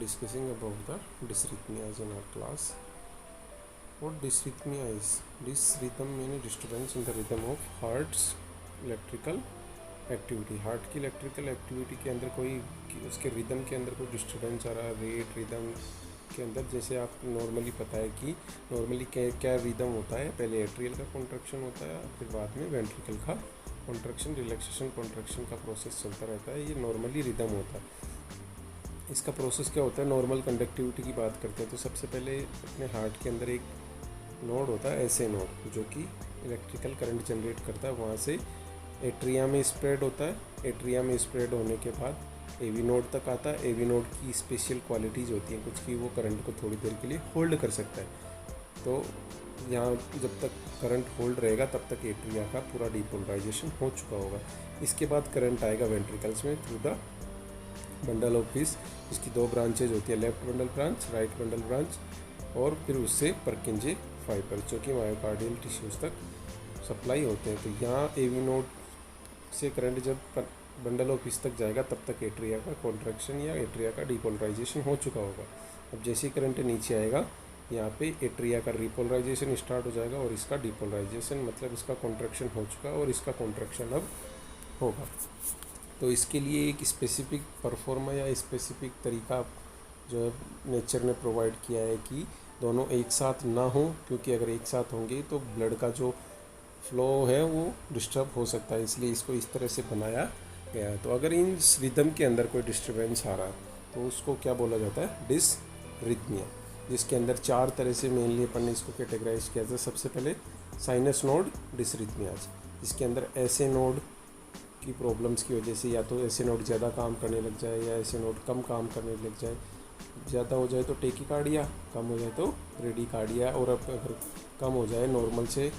discussing about the dysrhythmias in our class. What dysrhythmia is? Dysrhythm means disturbance in the rhythm of heart's electrical activity. Heart की electrical activity के अंदर कोई उसके rhythm के अंदर कोई डिस्टर्बेंस आ रहा है, रेट रिदम के अंदर. जैसे आप नॉर्मली पता है कि नॉर्मली क्या रिदम होता है, पहले एट्रियल का कॉन्ट्रैक्शन होता है, फिर बाद में वेंट्रिकल का कॉन्ट्रैक्शन, रिलैक्सेशन कॉन्ट्रैक्शन का प्रोसेस चलता रहता है. ये नॉर्मली रिदम होता है. इसका प्रोसेस क्या होता है? नॉर्मल कंडक्टिविटी की बात करते हैं तो सबसे पहले अपने हार्ट के अंदर एक नोड होता है, ऐसे नोड, जो कि इलेक्ट्रिकल करंट जनरेट करता है. वहाँ से एट्रिया में स्प्रेड होता है. एट्रिया में स्प्रेड होने के बाद एवी नोड तक आता है. एवी नोड की स्पेशल क्वालिटीज़ होती हैं कुछ की, वो करंट को थोड़ी देर के लिए होल्ड कर सकता है. तो यहाँ जब तक करंट होल्ड रहेगा तब तक एट्रिया का पूरा डिपोलराइजेशन हो चुका होगा. इसके बाद करंट आएगा वेंट्रिकल्स में through the bundle of his. इसकी दो ब्रांचेज होती है, left bundle branch, right bundle branch, और फिर उससे परकिंजे फाइबर जो कि मायोकार्डियल टिश्यूज़ तक सप्लाई होते हैं. तो यहाँ एवी नोड से करंट जब बंडल ऑफ हिस तक जाएगा तब तक एट्रिया का कॉन्ट्रैक्शन या एट्रिया का डिपोलराइजेशन हो चुका होगा. अब जैसे ही करंट नीचे आएगा यहाँ पे एट्रिया का रिपोलराइजेशन स्टार्ट हो जाएगा और इसका डिपोलराइजेशन, मतलब इसका कॉन्ट्रैक्शन हो चुका और इसका कॉन्ट्रैक्शन अब होगा. तो इसके लिए एक स्पेसिफिक परफॉर्मा या स्पेसिफिक तरीका जो है नेचर ने प्रोवाइड किया है कि दोनों एक साथ ना हो, क्योंकि अगर एक साथ होंगे तो ब्लड का जो फ्लो है वो डिस्टर्ब हो सकता है. इसलिए इसको इस तरह से बनाया गया है. तो अगर इन रिदम के अंदर कोई डिस्टर्बेंस आ रहा है तो उसको क्या बोला जाता है? डिसरिथमिया. जिसके अंदर चार तरह से मेनली अपन ने इसको कैटेगराइज किया था. सबसे पहले साइनस नोड डिसरिथमियाज, जिसके अंदर ऐसे नोड की प्रॉब्लम्स की वजह से या तो ऐसे नोड ज़्यादा काम करने लग जाए या ऐसे नोड कम काम करने लग जाए. ज़्यादा हो जाए तो टेकिकार्डिया, कम हो जाए तो ब्रेडिकार्डिया, और अब अगर कम हो जाए नॉर्मल से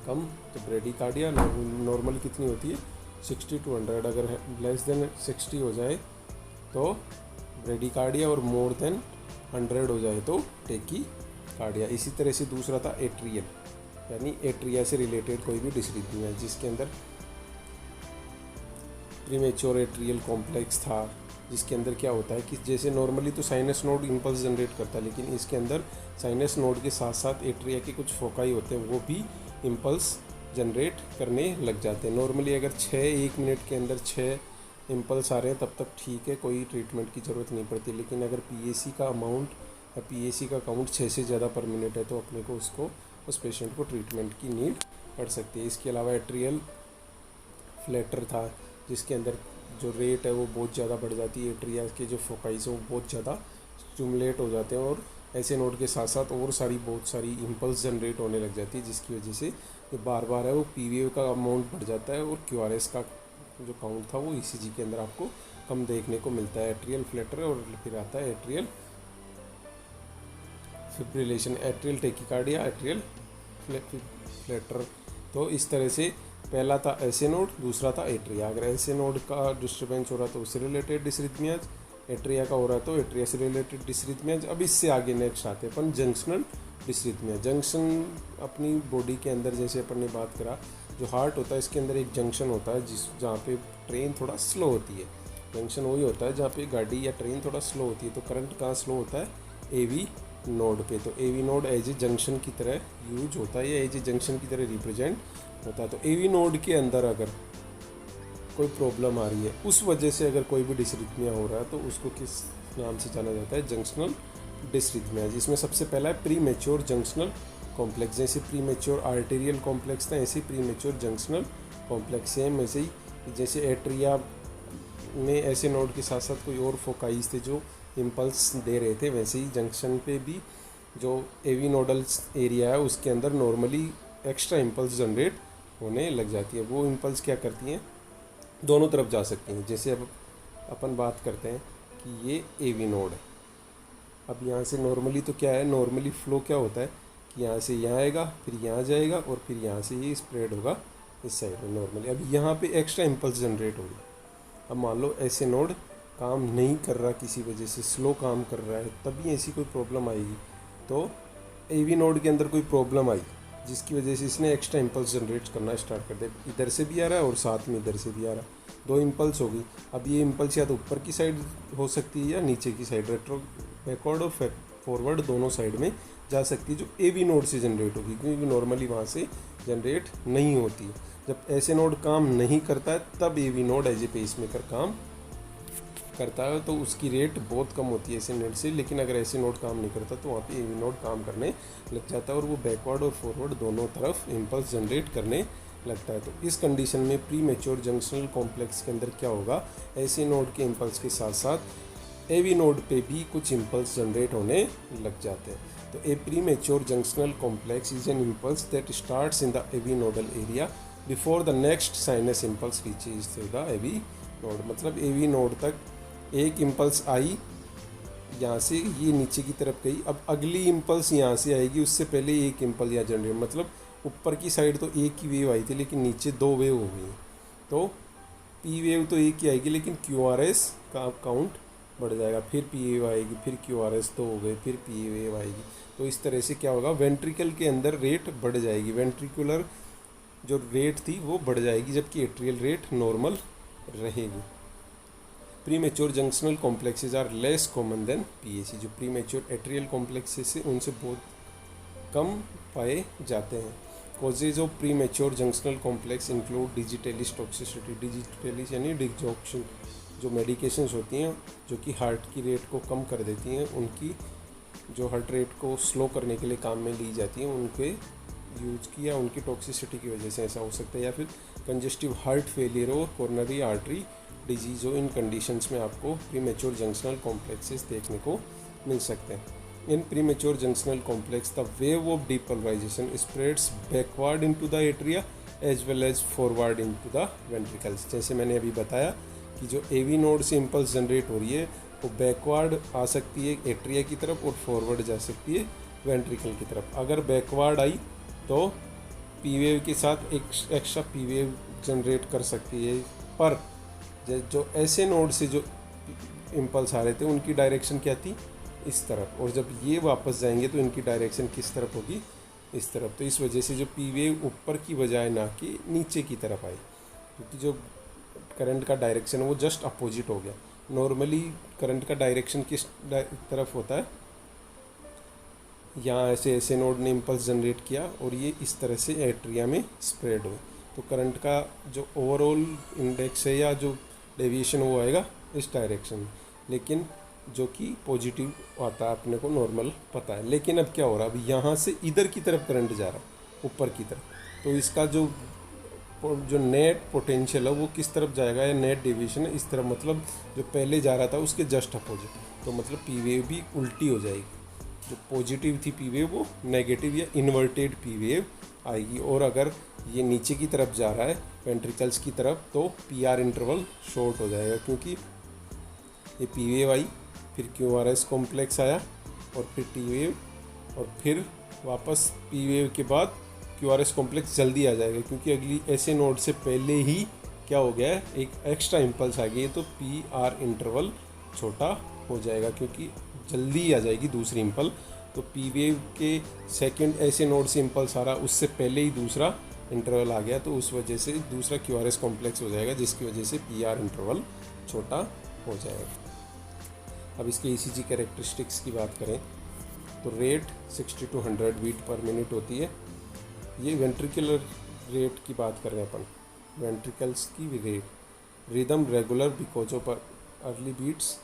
कम तो ब्रेडिकार्डिया. नॉर्मल कितनी होती है? 60 to 100. अगर लेस देन 60 हो जाए तो ब्रेडिकार्डिया, और मोर देन 100 हो जाए तो टेकिकार्डिया. इसी तरह से दूसरा था एट्रियल, यानी एट्रिया से रिलेटेड कोई भी डिसरिथमिया जिसके अंदर प्रीमेच्योर एट्रियल कॉम्प्लेक्स था. जिसके अंदर क्या होता है कि जैसे नॉर्मली तो साइनस नोड इम्पल्स जनरेट करता है, लेकिन इसके अंदर साइनस नोड के साथ साथ एट्रिया के कुछ फोकाई होते हैं, वो भी इम्पल्स जनरेट करने लग जाते हैं. नॉर्मली अगर 1 मिनट के अंदर 6 इम्पल्स आ रहे हैं तब तक ठीक है, कोई ट्रीटमेंट की ज़रूरत नहीं पड़ती. लेकिन अगर पीएसी का अमाउंट या पीएसी का काउंट 6 से ज़्यादा पर मिनट है तो अपने को उस पेशेंट को ट्रीटमेंट की नीड पड़ सकती है. इसके अलावा एट्रियल फ्लैटर था, जिसके अंदर जो रेट है वो बहुत ज़्यादा बढ़ जाती है. एट्रिया के जो फोकाइज हैं वो बहुत ज़्यादा स्टिमुलेट हो जाते हैं और ऐसे नोड के साथ साथ और बहुत सारी इम्पल्स जनरेट होने लग जाती है, जिसकी वजह से जो बार बार है वो पीवीए का अमाउंट बढ़ जाता है और क्यूआरएस का जो काउंट था वो ईसीजी के अंदर आपको कम देखने को मिलता है. एट्रियल फ्लैटर, और फिर आता है atrial fibrillation, atrial tachycardia, atrial flatter. तो इस तरह से पहला था ऐसे नोड, दूसरा था एट्रिया. अगर ऐसे नोड का डिस्टर्बेंस हो रहा तो उससे रिलेटेड डिसरिथमियाज, एट्रिया का हो रहा है तो एट्रिया से रिलेटेड डिसरिथमियाज. अब इससे आगे नेक्स्ट आते हैं अपन जंक्शनल डिसरिथमिया. जंक्शन अपनी बॉडी के अंदर, जैसे अपन ने बात करा, जो हार्ट होता है इसके अंदर एक जंक्शन होता है जहाँ पे ट्रेन थोड़ा स्लो होती है. जंक्शन वही होता है जहाँ पे गाड़ी या ट्रेन थोड़ा स्लो होती है. तो करंट कहाँ स्लो होता है? एवी नोड पे. तो AV node as a junction की तरह यूज होता है या एज ए जंक्शन की तरह रिप्रेजेंट होता है. तो एवी नोड के अंदर अगर कोई प्रॉब्लम आ रही है, उस वजह से अगर कोई भी डिसरिथमिया हो रहा है तो उसको किस नाम से जाना जाता है? जंक्शनल डिसरिथमिया. जिसमें सबसे पहला है प्रीमेच्योर जंक्शनल कॉम्प्लेक्स. जैसे प्रीमेच्योर आर्टेरियल कॉम्प्लेक्स था, ऐसे प्रीमेच्योर जंक्शनल कॉम्प्लेक्स. सेम ऐसे ही जैसे एट्रिया में ऐसे नोड के साथ साथ कोई और फोकाइज थे जो इम्पल्स दे रहे थे, वैसे ही जंक्शन पे भी जो एवी नोडल एरिया है उसके अंदर नॉर्मली एक्स्ट्रा इम्पल्स जनरेट होने लग जाती है. वो इम्पल्स क्या करती हैं? दोनों तरफ जा सकती हैं. जैसे अब अपन बात करते हैं कि ये एवी नोड है. अब यहाँ से नॉर्मली तो क्या है, नॉर्मली फ्लो क्या होता है कि यहाँ से यहाँ आएगा, फिर यहाँ जाएगा, और फिर यहाँ से ये स्प्रेड होगा इस साइड में नॉर्मली. अब यहाँ पे एक्स्ट्रा इम्पल्स जनरेट होगी. अब मान लो ऐसे नोड काम नहीं कर रहा, किसी वजह से स्लो काम कर रहा है, तभी ऐसी कोई प्रॉब्लम आएगी. तो एवी नोड के अंदर कोई प्रॉब्लम आई जिसकी वजह से इसने एक्स्ट्रा इम्पल्स जनरेट करना स्टार्ट कर दिया। इधर से भी आ रहा है और साथ में इधर से भी आ रहा है, दो इम्पल्स हो गई। अब ये इम्पल्स या तो ऊपर की साइड हो सकती है या नीचे की साइड, रेट्रो बैकवर्ड और फॉरवर्ड दोनों साइड में जा सकती है, जो ए वी नोड से जनरेट होगी, क्योंकि नॉर्मली वहाँ से जनरेट नहीं होती। जब ऐसे नोड काम नहीं करता है तब A V node as a pacemaker काम करता है, तो उसकी रेट बहुत कम होती है ऐसे नोड से। लेकिन अगर ऐसे नोड काम नहीं करता तो वहाँ पे ए वी नोड काम करने लग जाता है और वो बैकवर्ड और फॉरवर्ड दोनों तरफ इम्पल्स जनरेट करने लगता है। तो इस कंडीशन में प्री मैच्योर जंक्शनल कॉम्प्लेक्स के अंदर क्या होगा, ऐसे नोड के इम्पल्स के साथ साथ ए वी नोड पे भी कुछ इम्पल्स जनरेट होने लग जाते हैं। तो a premature junctional complex is an impulse that starts in the A V nodal area before the next sinus impulse reaches to the A V node. मतलब A V node तक एक impulse आई, यहाँ से ये नीचे की तरफ गई, अब अगली इम्पल्स यहाँ से आएगी, उससे पहले एक इम्पल्स यहाँ जनरेट, मतलब ऊपर की साइड तो एक ही वेव आई थी लेकिन नीचे दो वेव हो गई। तो पी वेव तो एक ही आएगी लेकिन क्यू आर एस का काउंट बढ़ जाएगा, फिर पी वेव आएगी, फिर क्यू आर एस तो हो गए, फिर पी वेव आएगी। तो इस तरह से क्या होगा, वेंट्रिकल के अंदर रेट बढ़ जाएगी, वेंट्रिकुलर जो रेट थी वो बढ़ जाएगी, जबकि एट्रियल रेट नॉर्मल रहेगी। Premature junctional complexes are less common than PAC. जो प्रीमेच्योर एट्रियल कॉम्प्लेक्सेस है उनसे बहुत कम पाए जाते हैं। Causes of premature junctional complex include digitalis toxicity, digitalis यानी डिजॉक्शन, जो मेडिकेशंस होती हैं जो कि हार्ट की रेट को कम कर देती हैं, उनकी जो हार्ट रेट को स्लो करने के लिए काम में ली जाती हैं, उनके यूज की या उनकी टॉक्सिसिटी की वजह से ऐसा हो सकता है। या फिर कंजेस्टिव हार्ट फेलियर और कोरोनरी आर्टरी डिजीज़ हो, इन कंडीशंस में आपको प्रीमेच्योर जंक्शनल कॉम्प्लेक्सेस देखने को मिल सकते हैं। In premature junctional complex the wave of depolarization spreads backward into the atria as well as forward into the ventricles. जैसे मैंने अभी बताया कि जो एवी नोड से इम्पल्स जनरेट हो रही है वो बैकवर्ड आ सकती है एट्रिया की तरफ और फॉरवर्ड जा सकती है वेंट्रिकल की तरफ। अगर बैकवर्ड आई तो पी वेव के साथ एक एक्स्ट्रा पी वेव जनरेट कर सकती है, पर जो ऐसे नोड से जो इम्पल्स आ रहे थे उनकी डायरेक्शन क्या थी, इस तरफ, और जब ये वापस जाएंगे तो इनकी डायरेक्शन किस तरफ होगी, इस तरफ। तो इस वजह से जो पी वेव ऊपर की बजाय ना कि नीचे की तरफ आई, क्योंकि जो करंट का डायरेक्शन है वो जस्ट अपोजिट हो गया। नॉर्मली करंट का डायरेक्शन किस तरफ होता है, यहाँ ऐसे नोड ने इम्पल्स जनरेट किया और ये इस तरह से एट्रिया में स्प्रेड हुए, तो करंट का जो ओवरऑल इंडेक्स है या जो डेविएशन वो आएगा इस डायरेक्शन में, लेकिन जो कि पॉजिटिव आता है, अपने को नॉर्मल पता है। लेकिन अब क्या हो रहा है, अब यहाँ से इधर की तरफ करंट जा रहा है, ऊपर की तरफ, तो इसका जो नेट पोटेंशियल है वो किस तरफ जाएगा, या नेट डेविएशन है इस तरफ, मतलब जो पहले जा रहा था उसके जस्ट अपोजिट। तो मतलब पी वेव भी उल्टी हो जाएगी, जो पॉजिटिव थी पी वेव वो नेगेटिव या इन्वर्टेड पी वेव आएगी। और अगर ये नीचे की तरफ जा रहा है वेंट्रिकल्स की तरफ तो पी आर इंटरवल शॉर्ट हो जाएगा, क्योंकि ये पी वेव आई, फिर क्यू आर एस कॉम्प्लेक्स आया और फिर टी वेव, और फिर वापस पी वेव के बाद क्यू आर एस कॉम्प्लेक्स जल्दी आ जाएगा, क्योंकि अगली ऐसे नोड से पहले ही क्या हो गया है, एक एक्स्ट्रा इम्पल्स आ गई है, तो पी आर इंटरवल छोटा हो जाएगा क्योंकि जल्दी आ जाएगी दूसरी इम्पल। तो पी वेव के सेकंड ऐसे नोड से इम्पल्स आ रहा, उससे पहले ही दूसरा इंटरवल आ गया, तो उस वजह से दूसरा क्यू आर एस कॉम्प्लेक्स हो जाएगा, जिसकी वजह से पी आर इंटरवल छोटा हो जाएगा। अब इसके ई सी जी कैरेक्टरिस्टिक्स की बात करें तो rate 60 to 100 beat per minute होती है। ये वेंट्रिकुलर रेट की बात कर रहे हैं अपन, वेंट्रिकल्स की rate. Rhythm regular because of early beats,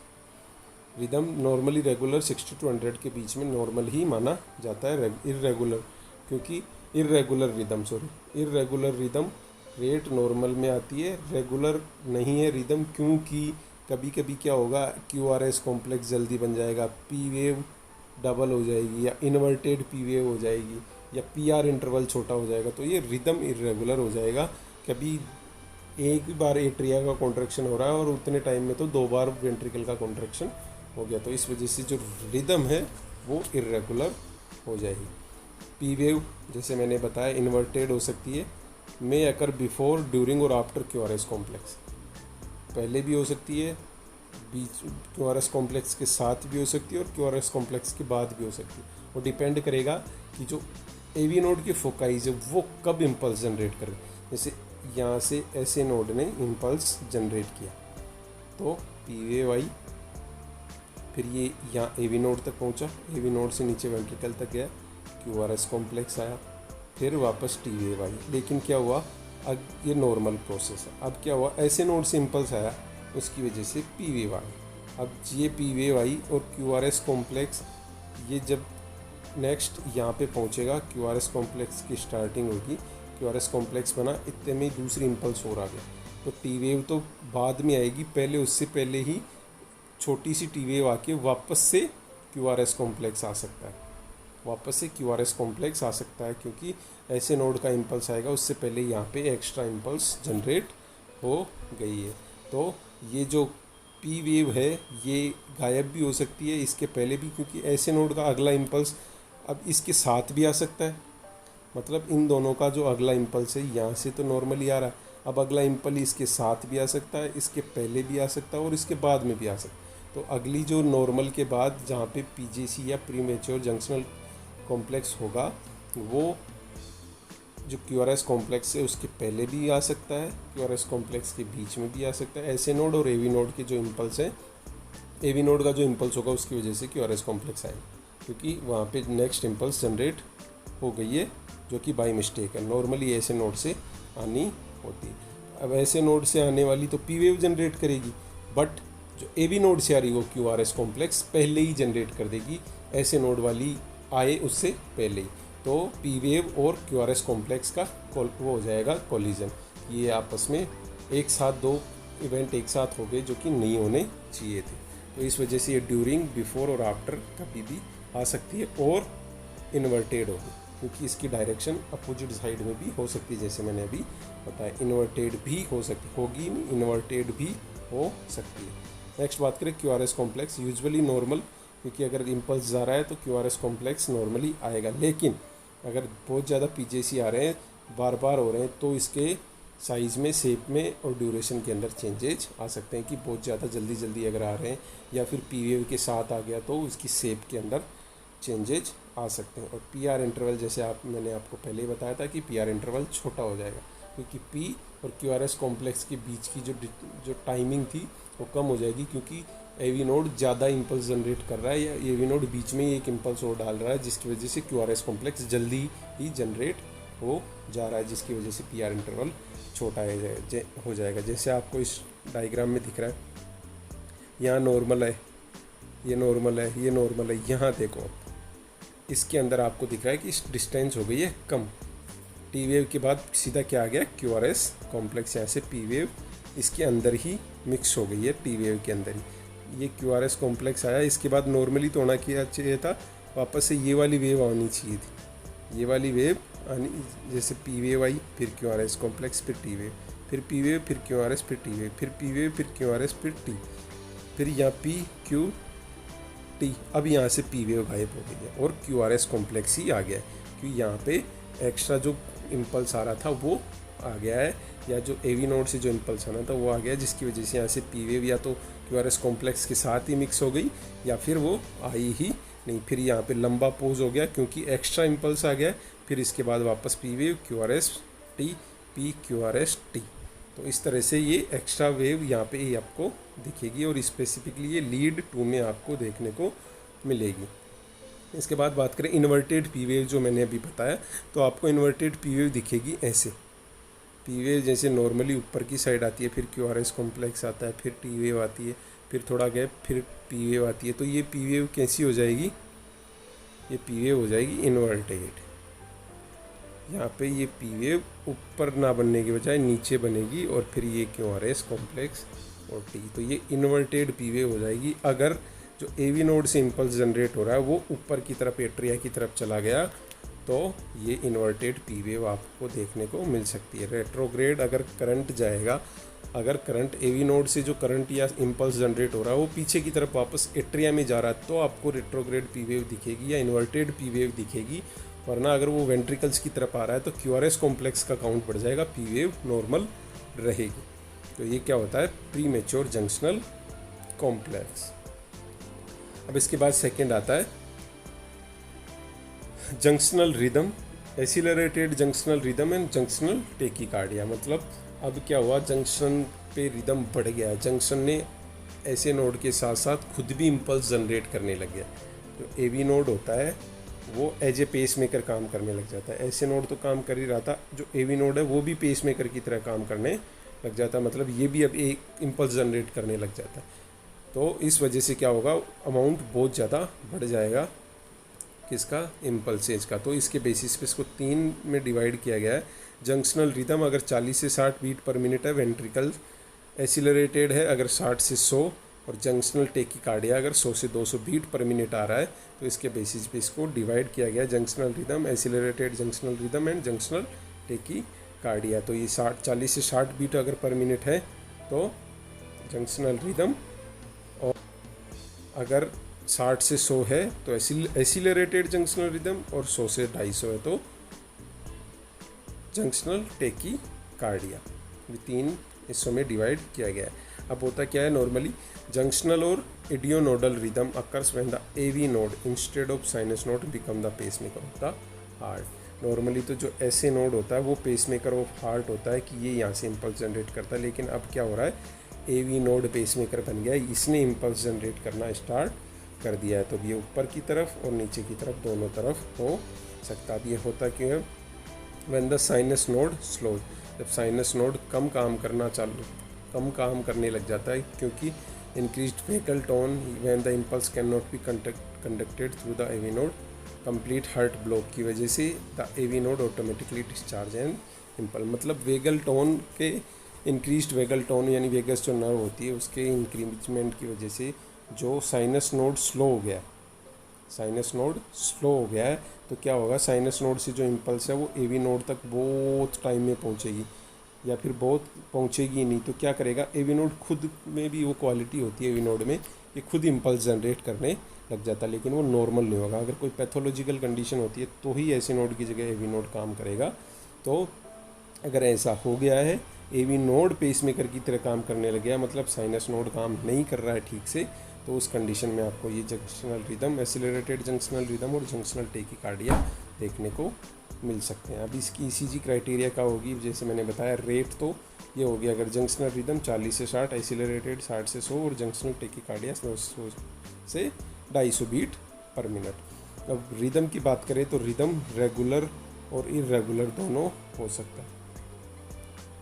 rhythm normally regular 60 to 100 के बीच में नॉर्मल ही माना जाता है, इरेगुलर क्योंकि इरेगुलर रिदम रेट नॉर्मल में आती है, रेगुलर नहीं है रिदम, क्योंकि कभी कभी क्या होगा, क्यू आर एस कॉम्प्लेक्स जल्दी बन जाएगा, पी वेव डबल हो जाएगी या इन्वर्टेड पी वेव हो जाएगी या पी आर इंटरवल छोटा हो जाएगा, तो ये रिदम इरेगुलर हो जाएगा। कभी एक बार एट्रिया का कॉन्ट्रैक्शन हो रहा है और उतने टाइम में तो 2 बार वेंट्रिकल का कॉन्ट्रैक्शन हो गया, तो इस वजह से जो रिदम है वो इरेगुलर हो जाएगी। पी वेव जैसे मैंने बताया इन्वर्टेड हो सकती है, मे अकर बिफोर, ड्यूरिंग और after Q R S complex, पहले भी हो सकती है, बीच क्यू आर एस कॉम्प्लेक्स के साथ भी हो सकती है और क्यू आर एस कॉम्प्लेक्स के बाद भी हो सकती है। वो डिपेंड करेगा कि जो एवी नोड की फोकाई जो वो कब इम्पल्स जनरेट करे, जैसे यहाँ से ऐसे नोड ने इम्पल्स जनरेट किया तो पी वे वाई, फिर ये यहाँ एवी नोड तक पहुँचा, एवी नोड से नीचे वेंट्रिकल तक गया, क्यू आर एस कॉम्प्लेक्स आया, फिर वापस टी वे वाई। लेकिन क्या हुआ, अब ये नॉर्मल प्रोसेस है। अब क्या हुआ, ऐसे नोड से इम्पल्स आया, उसकी वजह से पी वे वाई। अब ये पी वे वाई और क्यू आर एस कॉम्प्लेक्स ये जब नेक्स्ट यहाँ पे पहुँचेगा, क्यू आर एस कॉम्प्लेक्स की स्टार्टिंग होगी, क्यू आर एस कॉम्प्लेक्स बना, इतने में दूसरी इम्पल्स और आ गया। तो टी वेव तो बाद में आएगी, पहले उससे पहले ही छोटी सी टी वेव आके वापस से क्यू आर एस कॉम्प्लेक्स आ सकता है, वापस से क्यू आर एस कॉम्प्लेक्स आ सकता है, क्योंकि ऐसे नोड का इम्पल्स आएगा, उससे पहले यहाँ पे एक्स्ट्रा इम्पल्स जनरेट हो गई है। तो ये जो पी वेव है ये गायब भी हो सकती है इसके पहले भी, क्योंकि ऐसे नोड का अगला इम्पल्स अब इसके साथ भी आ सकता है। मतलब इन दोनों का जो अगला इम्पल्स है यहाँ से तो नॉर्मली आ रहा है, अब अगला इम्पल्स इसके साथ भी आ सकता है, इसके पहले भी आ सकता है और इसके बाद में भी आ सकता है। तो अगली जो नॉर्मल के बाद जहाँ पे पीजेसी या प्रीमेच्योर जंक्शनल कॉम्प्लेक्स होगा, वो जो क्यू आर एस कॉम्प्लेक्स है उसके पहले भी आ सकता है, क्यू आर एस कॉम्प्लेक्स के बीच में भी आ सकता है। ऐसे नोड और एवी नोड के जो इम्पल्स हैं, एवी नोड का जो इम्पल्स होगा उसकी वजह से क्यू आर एस कॉम्प्लेक्स आएगा, क्योंकि वहाँ पे नेक्स्ट इम्पल्स जनरेट हो गई है, जो कि बाई मिस्टेक है। नॉर्मली ऐसे नोड से आनी होती है। अब ऐसे नोड से आने वाली तो पी वेव जनरेट करेगी, बट जो एवी नोड से आ रही वो क्यू आर एस कॉम्प्लेक्स पहले ही जनरेट कर देगी, ऐसे नोड वाली आए उससे पहले ही। तो पी वेव और क्यू आर एस कॉम्प्लेक्स का वो हो जाएगा कोलिजन। ये आपस में एक साथ दो इवेंट एक साथ हो गए जो कि नहीं होने चाहिए थे। तो इस वजह से ये ड्यूरिंग, बिफोर और आफ्टर कभी भी आ सकती है और इन्वर्टेड होगी, क्योंकि इसकी डायरेक्शन अपोजिट साइड में भी हो सकती है, जैसे मैंने अभी बताया। इन्वर्टेड भी हो सकती होगी, इन्वर्टेड भी हो सकती है। नेक्स्ट बात करें Q R S complex, usually normal, क्योंकि अगर इम्पल्स जा रहा है तो Q R S complex normally आएगा। लेकिन अगर बहुत ज़्यादा पीजेसी आ रहे हैं, बार बार हो रहे हैं, तो इसके साइज़ में, शेप में और ड्यूरेशन के अंदर चेंजेज आ सकते हैं। कि बहुत ज़्यादा जल्दी जल्दी अगर आ रहे हैं या फिर पी वेव के साथ आ गया तो इसकी शेप के अंदर चेंजेज आ सकते हैं। और पी आर इंटरवल, जैसे मैंने आपको पहले ही बताया था कि पी आर इंटरवल छोटा हो जाएगा, क्योंकि पी और क्यू आर एस कॉम्प्लेक्स के बीच की जो टाइमिंग थी वो कम हो जाएगी, क्योंकि एवी नोड ज़्यादा इम्पल्स जनरेट कर रहा है या एवी नोड बीच में ही एक इम्पल्स और डाल रहा है, जिसकी वजह से क्यू आर एस कॉम्प्लेक्स जल्दी ही जनरेट हो जा रहा है, जिसकी वजह से पी आर इंटरवल छोटा हो जाएगा। जैसे आपको इस डायग्राम में दिख रहा है, यहाँ नॉर्मल है, ये नॉर्मल है, ये नॉर्मल है। यहाँ देखो, इसके अंदर आपको दिख रहा है कि इस डिस्टेंस हो गई है कम। टी वेव के बाद सीधा क्या आ गया, क्यू आर एस कॉम्प्लेक्स। यहाँ से पी वेव इसके अंदर ही मिक्स हो गई है, टी वेव के अंदर ही ये क्यू आर एस कॉम्प्लेक्स आया। इसके बाद नॉर्मली तो होना चाहिए था, वापस से ये वाली वेव आनी चाहिए थी, ये वाली वेव आनी, जैसे पी वेव आई, फिर क्यू आर एस कॉम्प्लेक्स, फिर टी वेव, फिर पी वेव, फिर क्यू आर एस, फिर टी वेव, फिर पी वेव, फिर क्यू आर एस, फिर टी, फिर यहाँ पी क्यू टी। अब यहाँ से पी वेव गायब हो गई है और क्यू आर एस कॉम्प्लेक्स ही आ गया है, क्योंकि यहाँ पे एक्स्ट्रा जो इम्पल्स आ रहा था वो आ गया है, या जो एवी नोड से जो इम्पल्स आना था वो आ गया, जिसकी वजह से यहाँ से पी वेव या तो क्यू आर एस कॉम्प्लेक्स के साथ ही मिक्स हो गई या फिर वो आई ही नहीं। फिर यहाँ पे लंबा पोज हो गया क्योंकि एक्स्ट्रा इम्पल्स आ गया। फिर इसके बाद वापस P wave, Q R S T, P Q R S T. तो इस तरह से ये एक्स्ट्रा वेव यहाँ पे ही आपको दिखेगी और स्पेसिफिकली ये लीड 2 में आपको देखने को मिलेगी। इसके बाद बात करें इन्वर्टेड पी वेव, जो मैंने अभी बताया, तो आपको इन्वर्टेड पी वेव दिखेगी ऐसे। पी वेव जैसे नॉर्मली ऊपर की साइड आती है, फिर क्यू आर एस कॉम्प्लेक्स आता है, फिर टी वेव आती है, फिर थोड़ा गैप, फिर पी वेव आती है। तो ये पी वेव कैसी हो जाएगी, ये पी वेव हो जाएगी इन्वर्टेड। यहाँ पे ये पी वेव ऊपर ना बनने के बजाय नीचे बनेगी और फिर ये क्यू आर एस कॉम्प्लेक्स और टी, तो ये इन्वर्टेड पी वेव हो जाएगी। अगर जो एवी नोड से इम्पल्स जनरेट हो रहा है वो ऊपर की तरफ, एट्रिया की तरफ चला गया, तो ये इन्वर्टेड पी वेव आपको देखने को मिल सकती है। रेट्रोग्रेड अगर करंट जाएगा, अगर करंट एवी नोड से जो करंट या इम्पल्स जनरेट हो रहा है वो पीछे की तरफ वापस एट्रिया में जा रहा है, तो आपको रेट्रोग्रेड पी वेव दिखेगी या इन्वर्टेड पी वेव दिखेगी। वरना अगर वो वेंट्रिकल्स की तरफ आ रहा है तो क्यू आर एस कॉम्प्लेक्स का काउंट बढ़ जाएगा, पी वेव नॉर्मल रहेगी। तो ये क्या होता है, प्री मैच्योर जंक्शनल कॉम्प्लेक्स। अब इसके बाद सेकेंड आता है junctional rhythm accelerated junctional rhythm and junctional tachycardia, मतलब अब क्या हुआ, जंक्शन पे रिदम बढ़ गया, जंक्शन ने ऐसे नोड के साथ साथ खुद भी इम्पल्स जनरेट करने लग गया। जो एवी नोड होता है वो एज ए पेस मेकर काम करने लग जाता है। ऐसे नोड तो काम कर ही रहा था, जो एवी नोड है वो भी पेस मेकर की तरह काम करने लग जाता है, मतलब ये भी अब एक इम्पल्स जनरेट करने लग जाता है। तो इस वजह से क्या होगा, अमाउंट बहुत ज़्यादा बढ़ जाएगा किसका, इम्पल्सेज का। तो इसके बेसिस पे इसको 3 में डिवाइड किया गया है। जंक्शनल रिदम अगर 40 से 60 बीट पर मिनट है, वेंट्रिकल एसिलरेटेड है अगर 60 से 100, और जंक्शनल टेकिकार्डिया अगर 100 से 200 बीट पर मिनट आ रहा है, तो इसके बेसिस पे इसको डिवाइड किया गया, junctional rhythm, accelerated junctional rhythm and junctional tachycardia. तो ये 40 से 60 बीट अगर पर मिनट है तो जंक्शनल रिदम, और अगर 60 से 100 है तो एसिलरेटेड जंक्शनल रिदम, और 100 से 250 है तो जंक्शनल टेकिकार्डिया। ये 3 हिस्सों में डिवाइड किया गया है। अब होता क्या है, नॉर्मली जंक्शनल और idionodal rhythm occurs when the AV node instead of sinus node become the pacemaker of the heart. Normally तो जो ऐसे नोड होता है वो पेसमेकर ऑफ हार्ट होता है कि ये यहाँ से इम्पल्स जनरेट करता है, लेकिन अब क्या हो रहा है, एवी नोड पेसमेकर बन गया है, इसने इम्पल्स जनरेट करना स्टार्ट कर दिया है। तो ये ऊपर की तरफ और नीचे की तरफ दोनों तरफ हो सकता है। अब ये होता क्यों है, when the sinus node slow, जब साइनस नोड कम काम करने लग जाता है, क्योंकि increased vagal tone when the impulse cannot be conducted through the AV node, complete heart block की वजह से the AV node automatically discharge and impulse, मतलब वेगल टोन के इंक्रीज्ड वेगल टोन यानी वेगस जो नर्व होती है उसके इंक्रीजमेंट की वजह से जो साइनस नोड स्लो हो गया, साइनस नोड स्लो हो गया है, तो क्या होगा, साइनस नोड से जो इम्पल्स है वो एवी नोड तक बहुत टाइम में पहुंचेगी, या फिर बहुत पहुंचेगी नहीं, तो क्या करेगा, एवी नोड खुद में भी वो क्वालिटी होती है एवी नोड में, ये खुद इम्पल्स जनरेट करने लग जाता है, लेकिन वो नॉर्मल नहीं होगा। अगर कोई पैथोलॉजिकल कंडीशन होती है तो ही ऐसे नोड की जगह एवी नोड काम करेगा। तो अगर ऐसा हो गया है, एवी नोड पेसमेकर की तरह काम करने लग गया, मतलब साइनस नोड काम नहीं कर रहा है ठीक से, तो उस कंडीशन में आपको ये junctional rhythm, accelerated junctional rhythm और जंक्शनल टेकिकार्डिया देखने को मिल सकते हैं। अब इसकी ईसीजी क्राइटेरिया क्या होगी, जैसे मैंने बताया रेट तो ये हो गया, अगर जंक्शनल रिदम 40 से 60, एसिलरेटेड 60 से 100 और जंक्शनल टेकिकार्डिया 100 से 250 बीट पर मिनट। अब रिदम की बात करें तो रिदम रेगुलर और इरेगुलर दोनों हो सकता है,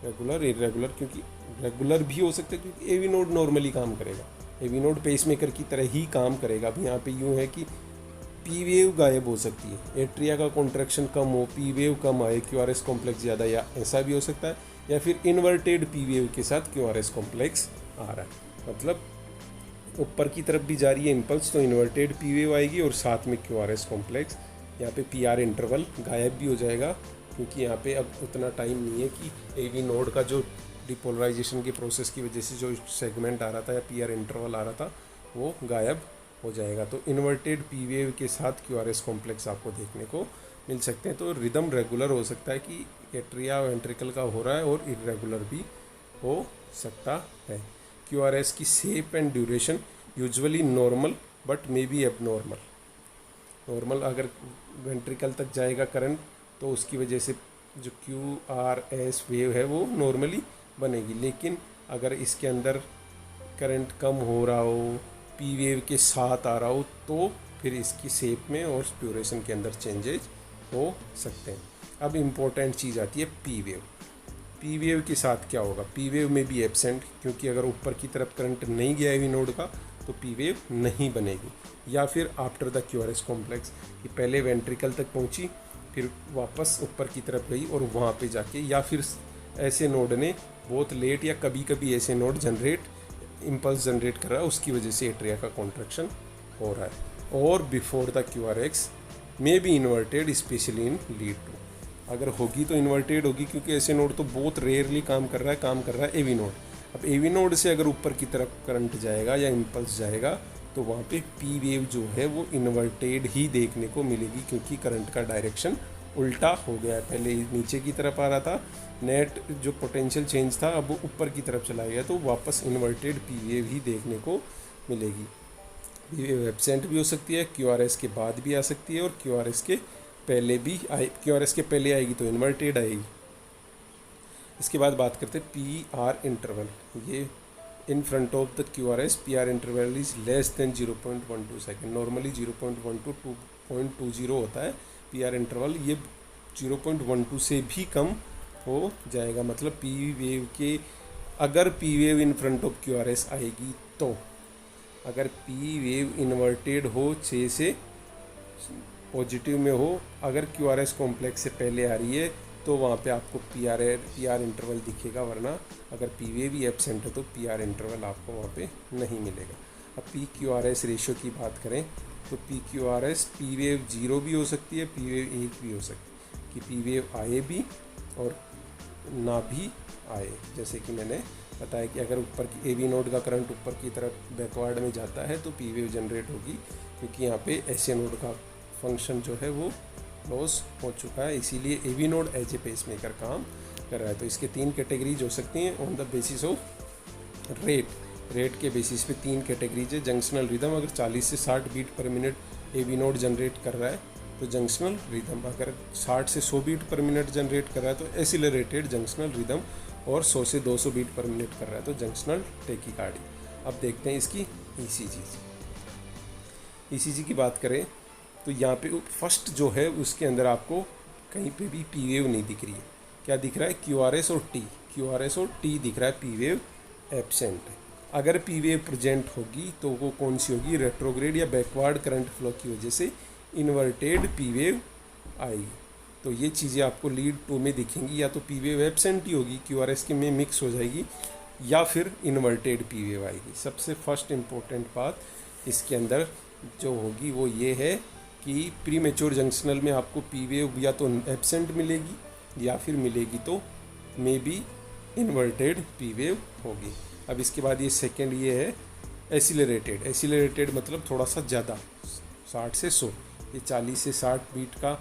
रेगुलर इरेगुलर, क्योंकि रेगुलर भी हो सकता है क्योंकि एवी नोड नॉर्मली काम करेगा, एवी नोड पेसमेकर की तरह ही काम करेगा। अब यहाँ पे यूँ है कि पी वेव गायब हो सकती है, एट्रिया का कॉन्ट्रैक्शन कम हो, पी वेव कम आए, क्यूआरएस कॉम्प्लेक्स ज़्यादा, या ऐसा भी हो सकता है, या फिर इन्वर्टेड पी वेव के साथ क्यूआरएस कॉम्प्लेक्स आ रहा है, मतलब ऊपर की तरफ भी जा रही है इम्पल्स तो इन्वर्टेड पी वेव आएगी और साथ में क्यूआरएस कॉम्प्लेक्स। यहाँ पे पीआर इंटरवल गायब भी हो जाएगा, क्योंकि यहाँ पे अब उतना टाइम नहीं है कि एवी नोड का जो डिपोलराइजेशन के प्रोसेस की वजह से जो सेगमेंट आ रहा था या पीआर इंटरवल आ रहा था वो गायब हो जाएगा। तो इन्वर्टेड पी वेव के साथ क्यूआरएस कॉम्प्लेक्स आपको देखने को मिल सकते हैं। तो रिदम रेगुलर हो सकता है कि एट्रिया वेंट्रिकल का हो रहा है, और इरेगुलर भी हो सकता है। क्यूआरएस की shape and duration usually normal but may be abnormal. Normal अगर वेंट्रिकल तक जाएगा करंट तो उसकी वजह से जो क्यूआरएस वेव है वो नॉर्मली बनेगी, लेकिन अगर इसके अंदर करंट कम हो रहा हो, पी वेव के साथ आ रहा हो, तो फिर इसकी शेप में और ड्यूरेशन के अंदर चेंजेज हो सकते हैं। अब इम्पोर्टेंट चीज़ आती है पी वेव। पी वेव के साथ क्या होगा, पी वेव में भी एब्सेंट, क्योंकि अगर ऊपर की तरफ करंट नहीं गया एवी नोड का तो पी वेव नहीं बनेगी। या फिर आफ्टर द क्यूआरएस कॉम्प्लेक्स, कि पहले वेंट्रिकल तक पहुंची फिर वापस ऊपर की तरफ गई और वहाँ पे जाके, या फिर ऐसे नोड ने बहुत लेट या कभी कभी ऐसे नोड इम्पल्स जनरेट कर रहा है, उसकी वजह से एट्रिया का कॉन्ट्रैक्शन हो रहा है। और before the QRS may be inverted specially in lead two, अगर होगी तो इन्वर्टेड होगी, क्योंकि ऐसे नोड तो बहुत रेयरली काम कर रहा है एवी नोड। अब एवी नोड से अगर ऊपर की तरफ करंट जाएगा या इम्पल्स जाएगा तो वहाँ पे पी वेव जो है वो इन्वर्टेड ही देखने को मिलेगी, क्योंकि करंट का डायरेक्शन उल्टा हो गया है। पहले नीचे की तरफ आ रहा था, नेट जो पोटेंशियल चेंज था अब वो ऊपर की तरफ चला गया, तो वापस इन्वर्टेड पी वेव ही देखने को मिलेगी। पी वेव एब्सेंट भी हो सकती है, क्यूआरएस के बाद भी आ सकती है और क्यूआरएस के पहले भी आई, QRS के पहले आएगी तो इन्वर्टेड आएगी। इसके बाद बात करते हैं PR इंटरवल। ये in front of the QRS PR interval is less than 0.12 second. Normally 0.12 to 2.20 होता है PR इंटरवल, ये 0.12 से भी कम हो जाएगा। मतलब P वेव के, अगर P wave in front of QRS आएगी तो, अगर P वेव इन्वर्टेड हो 6 से पॉजिटिव में हो, अगर QRS कॉम्प्लेक्स से पहले आ रही है तो वहाँ पे आपको PR इंटरवल दिखेगा, वरना अगर P वेव ही एब्सेंट है तो PR इंटरवल आपको वहाँ पे नहीं मिलेगा। अब PQRS रेशियो की बात करें तो PQRS P वेव 0 भी हो सकती है, P वेव 1 भी हो सकती है, कि P वेव आए भी और ना भी आए। जैसे कि मैंने बताया कि अगर ऊपर की AV नोड का करंट ऊपर की तरफ बैकवर्ड में जाता है तो P वेव जनरेट होगी, क्योंकि यहाँ पे SA नोड का फंक्शन जो है वो लॉस हो चुका है, इसीलिए AV node as a pacemaker काम कर रहा है। तो इसके 3 कैटेगरीज हो सकती हैं on the basis of rate के बेसिस पे 3 कैटेगरीज है। जंक्शनल रिदम, अगर 40 से 60 beat per minute AV node generate कर रहा है तो जंक्शनल रिदम, अगर 60 से 100 बीट पर मिनट जनरेट कर रहा है तो एसिलरेटेड जंक्शनल रिदम, और 100 से 200 बीट पर मिनट कर रहा है तो जंक्शनल टेकिकार्डिया। अब देखते हैं इसकी ECG की बात करें तो यहाँ पे फर्स्ट जो है उसके अंदर आपको कहीं पे भी P वेव नहीं दिख रही है। क्या दिख रहा है? QRS और T दिख रहा है, P वेव एब्सेंट है। अगर P वेव प्रेजेंट होगी तो वो कौन सी होगी? रेट्रोग्रेड या बैकवर्ड करंट फ्लो की वजह से इन्वर्टेड P वेव आएगी। तो ये चीज़ें आपको लीड 2 में दिखेंगी, या तो P वेव एब्सेंट ही होगी, QRS के में मिक्स हो जाएगी, या फिर इन्वर्टेड P वेव आएगी। सबसे फर्स्ट इम्पोर्टेंट बात इसके अंदर जो होगी वो ये है कि प्री मैच्योर जंक्शनल में आपको P वेव या तो एब्सेंट मिलेगी या फिर मिलेगी तो मे बी इन्वर्टेड P वेव होगी। अब इसके बाद ये सेकंड ये है एसिलरेटेड मतलब थोड़ा सा ज़्यादा, 60 से 100, ये 40 से 60 बीट का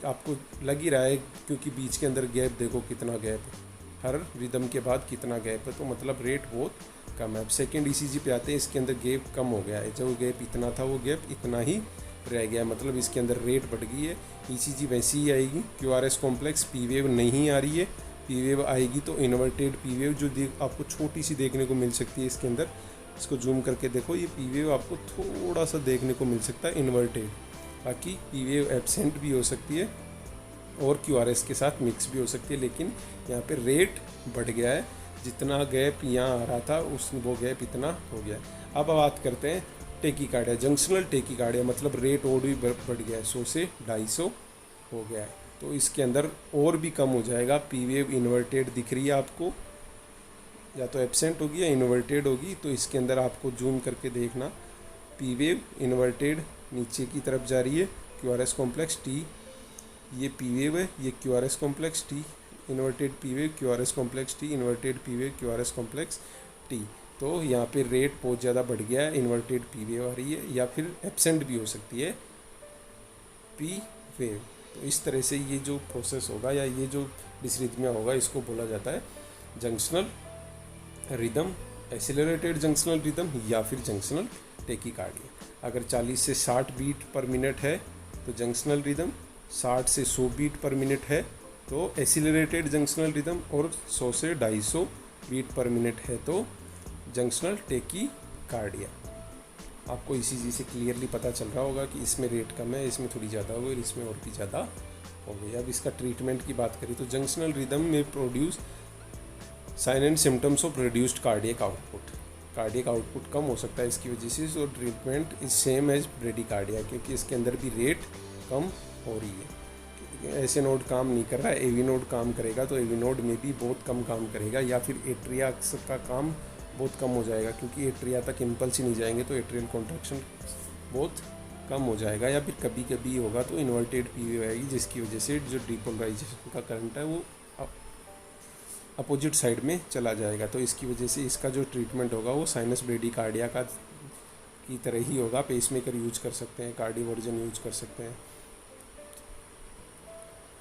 आपको लग ही रहा है, क्योंकि बीच के अंदर गैप देखो कितना गैप है, हर रिदम के बाद कितना गैप है, तो मतलब रेट बहुत कम है। अब सेकेंड ECG पे आते हैं, इसके अंदर गैप कम हो गया है, जो गैप इतना था वो गैप इतना ही रह गया, मतलब इसके अंदर रेट बढ़ गई है। ECG वैसी ही आएगी, QRS कॉम्प्लेक्स P वेव नहीं आ रही है, P वेव आएगी तो इन्वर्टेड P वेव जो आपको छोटी सी देखने को मिल सकती है इसके अंदर, इसको जूम करके देखो, ये P वेव आपको थोड़ा सा देखने को मिल सकता है इन्वर्टेड, बाकी P वेव एब्सेंट भी हो सकती है और QRS के साथ मिक्स भी हो सकती है, लेकिन यहाँ पे रेट बढ़ गया है, जितना गैप यहाँ आ रहा था वो गैप इतना हो गया है। अब बात करते हैं टेकिकार्डिया, जंक्शनल टेकिकार्डिया, मतलब रेट और भी बढ़ गया है, 100 से 250 हो गया है, तो इसके अंदर और भी कम हो जाएगा। P वेव इन्वर्टेड दिख रही है आपको, या तो एब्सेंट होगी या इन्वर्टेड होगी, तो इसके अंदर आपको जूम करके देखना, P वेव इन्वर्टेड नीचे की तरफ जा रही है, QRS कॉम्प्लेक्स T, ये P वेव है, ये QRS complex T, inverted P wave, QRS complex T, inverted P wave, QRS complex T। तो यहाँ पे रेट बहुत ज़्यादा बढ़ गया है, इन्वर्टेड P वेव आ रही है, या फिर एब्सेंट भी हो सकती है P वेव। तो इस तरह से ये जो प्रोसेस होगा या ये जो डिसरिथमिया होगा, इसको बोला जाता है junctional rhythm, accelerated junctional rhythm, या फिर जंक्शनल टेकिकार्डिया। अगर 40 से 60 बीट पर मिनट है तो जंक्शनल रिदम, 60 से 100 बीट पर मिनट है तो एसिलरेटेड जंक्शनल रिदम, और 100 से 250 बीट पर मिनट है तो जंक्शनल टेकिकार्डिया। आपको ECG से क्लियरली पता चल रहा होगा कि इसमें रेट कम है, इसमें थोड़ी ज़्यादा हो गई, इसमें और भी ज़्यादा हो गई। अब इसका ट्रीटमेंट की बात करें तो जंक्शनल रिदम में produce sign and symptoms of reduced cardiac output कम हो सकता है इसकी वजह से, और treatment is same as bradycardia, क्योंकि इसके अंदर भी रेट कम हो रही है। ऐसे नोड काम नहीं कर रहा है, AV नोड काम करेगा तो AV नोड में भी बहुत कम काम करेगा, या फिर एट्रिया का काम बहुत कम हो जाएगा, क्योंकि एट्रिया तक इम्पल्स ही नहीं जाएंगे तो एट्रियल कॉन्ट्रैक्शन बहुत कम हो जाएगा, या फिर कभी कभी होगा तो इन्वर्टेड P वेव आएगी, जिसकी वजह से जो डिपोलराइजेशन का करंट है वो अपोजिट साइड में चला जाएगा। तो इसकी वजह से इसका जो ट्रीटमेंट होगा वो साइनस ब्रेडिकार्डिया का की तरह ही होगा। पेसमेकर यूज कर सकते हैं, कार्डियोवर्जन यूज कर सकते हैं।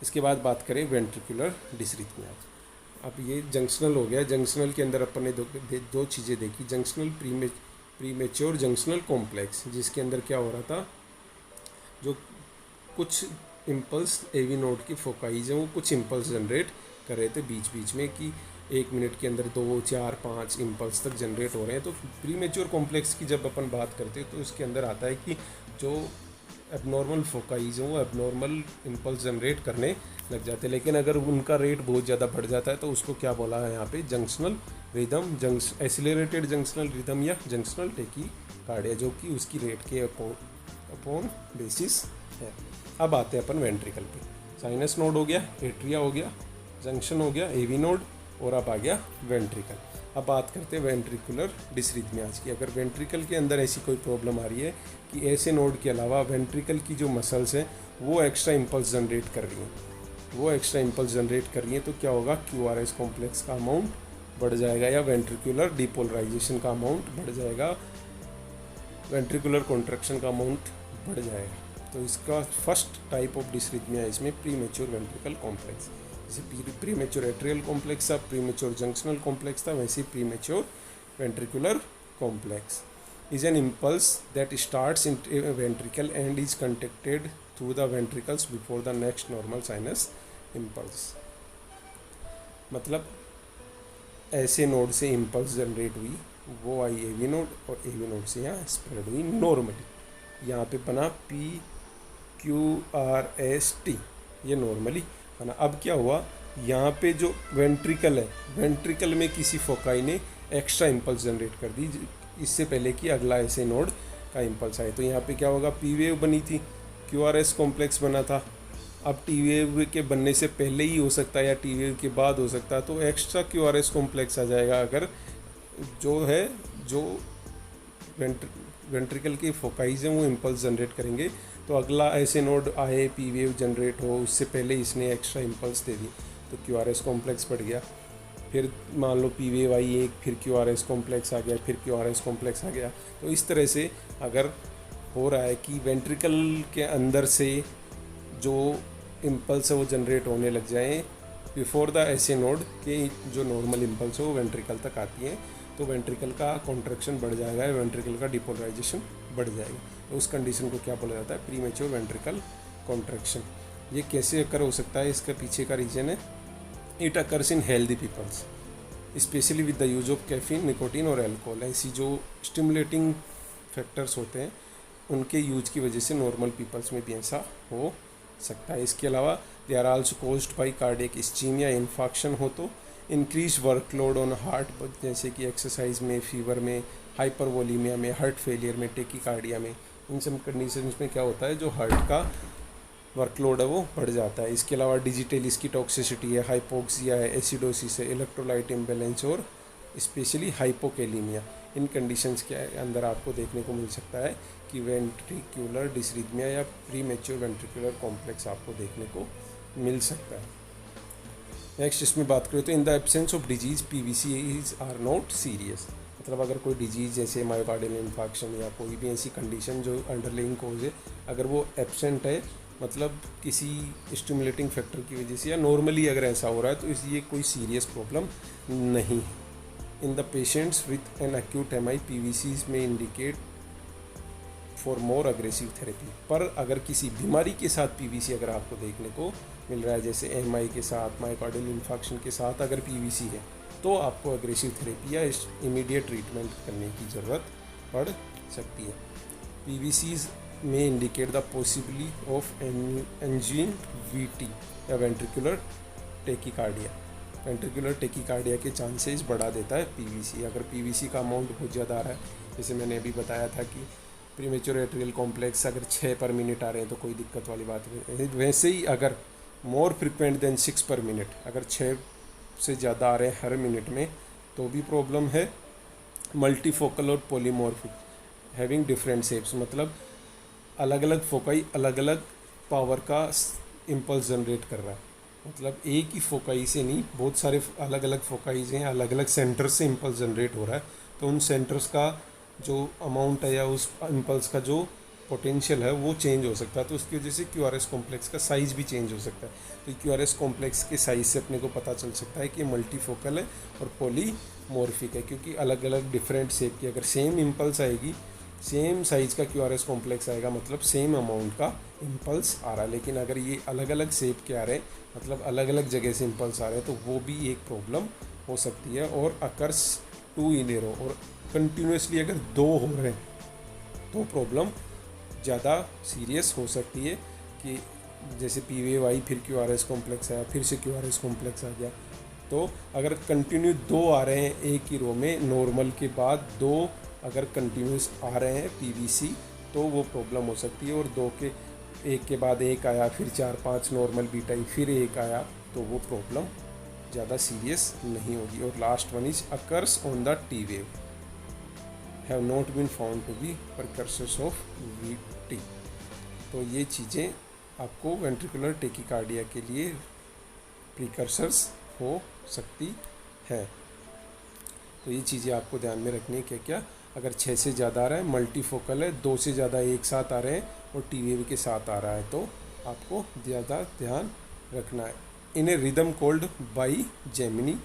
इसके बाद बात करें वेंट्रिकुलर डिसरिथमिया। अब ये जंक्शनल हो गया, जंक्शनल के अंदर अपन ने दो चीज़ें देखी, जंक्शनल प्रीमेच्योर जंक्शनल कॉम्प्लेक्स, जिसके अंदर क्या हो रहा था, जो कुछ इम्पल्स एवी नोड की फोकाइज हैं वो कुछ इम्पल्स जनरेट कर रहे थे बीच बीच में कि 1 मिनट के अंदर 2 4 5 इम्पल्स तक जनरेट हो रहे हैं। तो प्री मेच्योर कॉम्प्लेक्स की जब अपन बात करते हैं तो उसके अंदर आता है कि जो एबनॉर्मल फोकाइज हैं वो एबनॉर्मल इम्पल्स जनरेट करने लग जाते हैं, लेकिन अगर उनका रेट बहुत ज़्यादा बढ़ जाता है तो उसको क्या बोला है यहाँ पे, junctional rhythm, acylated junctional rhythm या जंक्शनल टेकीकार्डिया, जो कि उसकी रेट के अपॉन बेसिस है। अब आते हैं अपन वेंट्रिकल पे। साइनस नोड हो गया, एट्रिया हो गया, जंक्शन हो गया, एवी नोड, और अब आ गया वेंट्रिकल। अब बात करते हैं वेंट्रिकुलर डिसरिथमियाज की। अगर वेंट्रिकल के अंदर ऐसी कोई प्रॉब्लम आ रही है कि ऐसे नोड के अलावा वेंट्रिकल की जो मसल्स हैं वो एक्स्ट्रा इम्पल्स जनरेट कर रही हैं, तो क्या होगा, QRS कॉम्प्लेक्स का अमाउंट बढ़ जाएगा या वेंट्रिकुलर डिपोलराइजेशन का अमाउंट बढ़ जाएगा, वेंट्रिकुलर कॉन्ट्रैक्शन का अमाउंट बढ़ जाएगा। तो इसका फर्स्ट टाइप ऑफ डिसरिथमिया इसमें प्री मेच्योर वेंट्रिकल कॉम्प्लेक्स। जैसे प्री मेच्योर एट्रियल कॉम्प्लेक्स था, प्री मेच्योर जंक्शनल कॉम्प्लेक्स था, वैसे pre mature ventricular complex is an impulse that starts in a ventricle and is conducted through the ventricles before the next normal sinus impulse। मतलब ऐसे node से impulse generate हुई, वो आई AV node, और एवी node से यहाँ स्प्रेड हुई normally. यहाँ पे बना PQRST, ये नॉर्मली बना। अब क्या हुआ, यहाँ पे जो वेंट्रिकल है, वेंट्रिकल में किसी फोकाई ने एक्स्ट्रा इम्पल्स जनरेट कर दी इससे पहले कि अगला ऐसे नोड का इम्पल्स आए। तो यहाँ पे क्या होगा, पी वेव बनी थी, QRS कॉम्प्लेक्स बना था। अब टी वेव के बनने से पहले ही हो सकता है या टी वेव के बाद हो सकता है, तो एक्स्ट्रा QRS कॉम्प्लेक्स आ जाएगा। अगर जो वेंट्रिकल के फोकाइज हैं वो इम्पल्स जनरेट करेंगे, तो अगला ऐसे नोड आए, पी वेव जनरेट हो, उससे पहले इसने एक्स्ट्रा इम्पल्स दे दी, तो QRS कॉम्प्लेक्स बढ़ गया। फिर मान लो पी वेव आई एक, फिर QRS कॉम्प्लेक्स आ गया, फिर QRS कॉम्प्लेक्स आ गया। तो इस तरह से अगर हो रहा है कि वेंट्रिकल के अंदर से जो इम्पल्स है वो जनरेट होने लग जाएं बिफोर द ऐसे नोड के जो नॉर्मल इम्पल्स हो वो वेंट्रिकल तक आती हैं, तो वेंट्रिकल का कॉन्ट्रैक्शन बढ़ जाएगा, वेंट्रिकल का डिपोलराइजेशन बढ़ जाएगा। तो उस कंडीशन को क्या बोला जाता है, प्रीमेच्योर वेंट्रिकल कॉन्ट्रैक्शन। ये कैसे अकर हो सकता है, इसका पीछे का रीजन है, it occurs in healthy peoples specially with the use of caffeine, nicotine और अल्कोहल। ऐसी जो स्टिमुलेटिंग फैक्टर्स होते हैं उनके यूज की वजह से नॉर्मल पीपल्स में भी ऐसा हो सकता है। इसके अलावा they are also caused by cardiac ischemia, infection हो तो इंक्रीज वर्कलोड ऑन हार्ट, जैसे कि एक्सरसाइज में, फीवर में, हाइपरवोलीमिया में, हार्ट फेलियर में, टेकीकार्डिया में। इन सब कंडीशंस में क्या होता है, जो हार्ट का वर्कलोड है वो बढ़ जाता है। इसके अलावा डिजिटल इसकी टॉक्सिसिटी है, हाइपोक्सिया है, एसिडोसिस है, इलेक्ट्रोलाइट इम्बैलेंस और स्पेशली हाइपोकेलीमिया। इन कंडीशंस के अंदर आपको देखने को मिल सकता है कि वेंट्रिकुलर डिसरिथमिया या प्री मेच्योर वेंट्रिकुलर कॉम्प्लेक्स आपको देखने को मिल सकता है। नेक्स्ट इसमें बात करें तो in the absence of disease PVCs are not serious. मतलब अगर कोई डिजीज़ जैसे मायोकार्डियल इन्फेक्शन या कोई भी ऐसी कंडीशन जो अंडरलाइंग कोज है, अगर वो एब्सेंट है, मतलब किसी स्टिमुलेटिंग फैक्टर की वजह से या नॉर्मली अगर ऐसा हो रहा है, तो इसलिए कोई सीरियस प्रॉब्लम नहीं है। In the patients with an acute MI PVCs में indicate for more aggressive therapy. पर अगर किसी बीमारी के साथ PVC अगर आपको देखने को मिल रहा है, जैसे MI के साथ, मायोकार्डियल इन्फेक्शन के साथ अगर PVC है, तो आपको अग्रेसिव थेरेपी या इमीडिएट ट्रीटमेंट करने की ज़रूरत पड़ सकती है। PVCs may indicate the possibility of angine VT या वेंट्रिकुलर टेकीकार्डिया। वेंट्रिकुलर टेकीकार्डिया के चांसेस बढ़ा देता है PVC। अगर PVC का अमाउंट बहुत ज़्यादा आ रहा है, जैसे मैंने अभी बताया था कि प्रीमेच्योर एट्रियल कॉम्प्लेक्स अगर 6 पर मिनट आ रहे हैं तो कोई दिक्कत वाली बात नहीं। वैसे ही अगर मोर फ्रिक्वेंट देन 6 पर मिनट, अगर 6 से ज़्यादा आ रहे हैं हर मिनट में, तो भी प्रॉब्लम है। मल्टीफोकल और पॉलीमॉर्फिक हैविंग डिफरेंट शेप्स, मतलब अलग अलग फोकाई अलग अलग पावर का इम्पल्स जनरेट कर रहा है। मतलब एक ही फोकाई से नहीं, बहुत सारे अलग अलग फोकाईज हैं, अलग अलग सेंटर्स से इम्पल्स जनरेट हो रहा है। तो उन सेंटर्स का जो अमाउंट है या उस इम्पल्स का जो पोटेंशियल है वो चेंज हो सकता है। तो उसकी वजह से QRS कॉम्प्लेक्स का साइज़ भी चेंज हो सकता है। तो QRS कॉम्प्लेक्स के साइज़ से अपने को पता चल सकता है कि मल्टीफोकल है और पॉलीमॉर्फिक है, क्योंकि अलग अलग डिफरेंट शेप की अगर सेम इम्पल्स आएगी सेम साइज़ का क्यू आर एस कॉम्प्लेक्स आएगा, मतलब सेम अमाउंट का इम्पल्स आ रहा है। लेकिन अगर ये अलग अलग शेप के आ रहे हैं, मतलब अलग अलग जगह से इम्पल्स आ रहे हैं, तो वो भी एक प्रॉब्लम हो सकती है। और अकर्स टू इन ए रो, और कंटिन्यूसली अगर दो हो रहे हैं तो प्रॉब्लम ज़्यादा सीरियस हो सकती है। कि जैसे पी वे वाई, फिर क्यू आर एस कॉम्प्लेक्स आया, फिर से क्यू आर एस कॉम्प्लेक्स आ गया। तो अगर कंटिन्यू दो आ रहे हैं एक ही रो में, नॉर्मल के बाद दो अगर कंटिन्यूस आ रहे हैं पीवीसी, तो वो प्रॉब्लम हो सकती है। और दो के एक के बाद एक आया, फिर 4-5 नॉर्मल बीटाई, फिर एक आया, तो वो प्रॉब्लम ज़्यादा सीरियस नहीं होगी। और last one is occurs on the T wave have not been found to be precursors of VT. तो ये चीज़ें आपको वेंट्रिकुलर टेकिकार्डिया के लिए प्रिकर्सर्स हो सकती है। तो ये चीज़ें आपको ध्यान में रखनी है। क्या क्या, अगर 6 से ज़्यादा आ रहा है, मल्टीफोकल है, 2 से ज़्यादा एक साथ आ रहे हैं और टी वेव के साथ आ रहा है, तो आपको ज़्यादा ध्यान रखना है। In a rhythm called bigeminy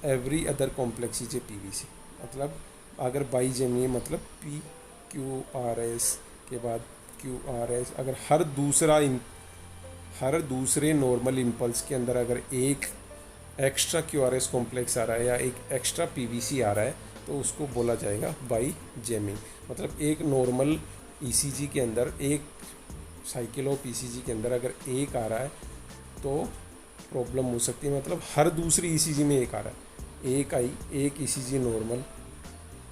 every other complex is a PVC. मतलब अगर बाई जेमिनी मतलब पी क्यू आर एस के बाद क्यू आर एस, अगर हर दूसरे नॉर्मल इम्पल्स के अंदर अगर एक extra Q R S complex आ रहा है या एक एक्स्ट्रा पीवीसी आ रहा है, तो उसको बोला जाएगा बाई जेमिंग। मतलब एक नॉर्मल ईसीजी के अंदर, एक साइकिल ऑफ ईसीजी के अंदर अगर एक आ रहा है तो प्रॉब्लम हो सकती है। मतलब हर दूसरी ईसीजी में एक आ रहा है, एक आई, एक ECG normal,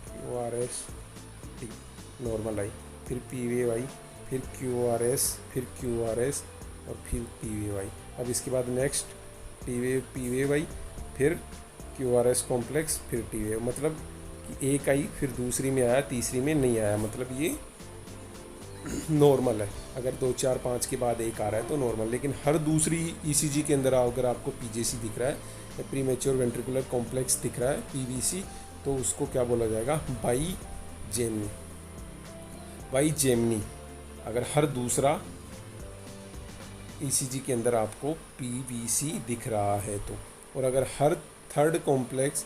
Q R S T normal आई, फिर पी वे वाई, फिर क्यू आर एस, फिर क्यू आर एस, और फिर पी वे वाई। अब इसके बाद नेक्स्ट पी वे वाई, फिर क्यू आर एस कॉम्प्लेक्स, फिर टी वे। मतलब कि एक आई, फिर दूसरी में आया, तीसरी में नहीं आया, मतलब ये नॉर्मल है। अगर 2 4 5 के बाद एक आ रहा है तो नॉर्मल। लेकिन हर दूसरी ईसीजी के अंदर अगर आपको पीजेसी दिख रहा है या प्रीमेच्योर वेंट्रिकुलर कॉम्प्लेक्स दिख रहा है, पीवीसी, तो उसको क्या बोला जाएगा, बाई जेमिनी। बाई जेमिनी अगर हर दूसरा ईसीजी के अंदर आपको पीवीसी दिख रहा है तो। और अगर हर third complex,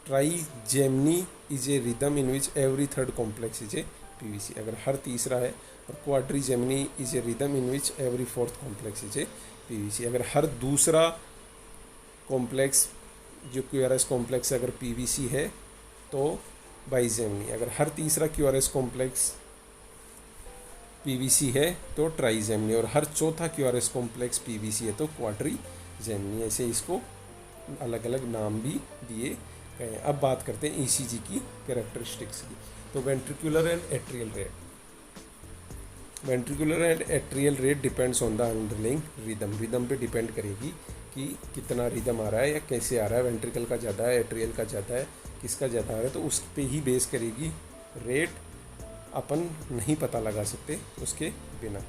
trigeminy is a rhythm in which every third complex is a PVC. अगर हर तीसरा है, और quadrigeminy is a rhythm in which every fourth complex is a PVC. अगर हर दूसरा कॉम्प्लेक्स जो क्यूआरएस कॉम्प्लेक्स अगर पीवीसी है तो बाइजेमिनी। अगर हर तीसरा क्यूआरएस कॉम्प्लेक्स पीवीसी है तो ट्राइजेमिनी, और हर चौथा क्यूआरएस कॉम्प्लेक्स पीवीसी है तो क्वाड्रीजेमिनी। ऐसे इसको अलग अलग नाम भी दिए गए हैं। अब बात करते हैं ईसीजी की कैरेक्टरिस्टिक्स की। तो ventricular and atrial rate, ventricular and atrial rate depends on the underlying rhythm. Rhythm पे डिपेंड करेगी कि कितना रिदम आ रहा है या कैसे आ रहा है, वेंट्रिकल का ज़्यादा है, एट्रियल का ज़्यादा है, किसका ज़्यादा आ रहा है, तो उस पे ही बेस करेगी रेट। अपन नहीं पता लगा सकते उसके बिना।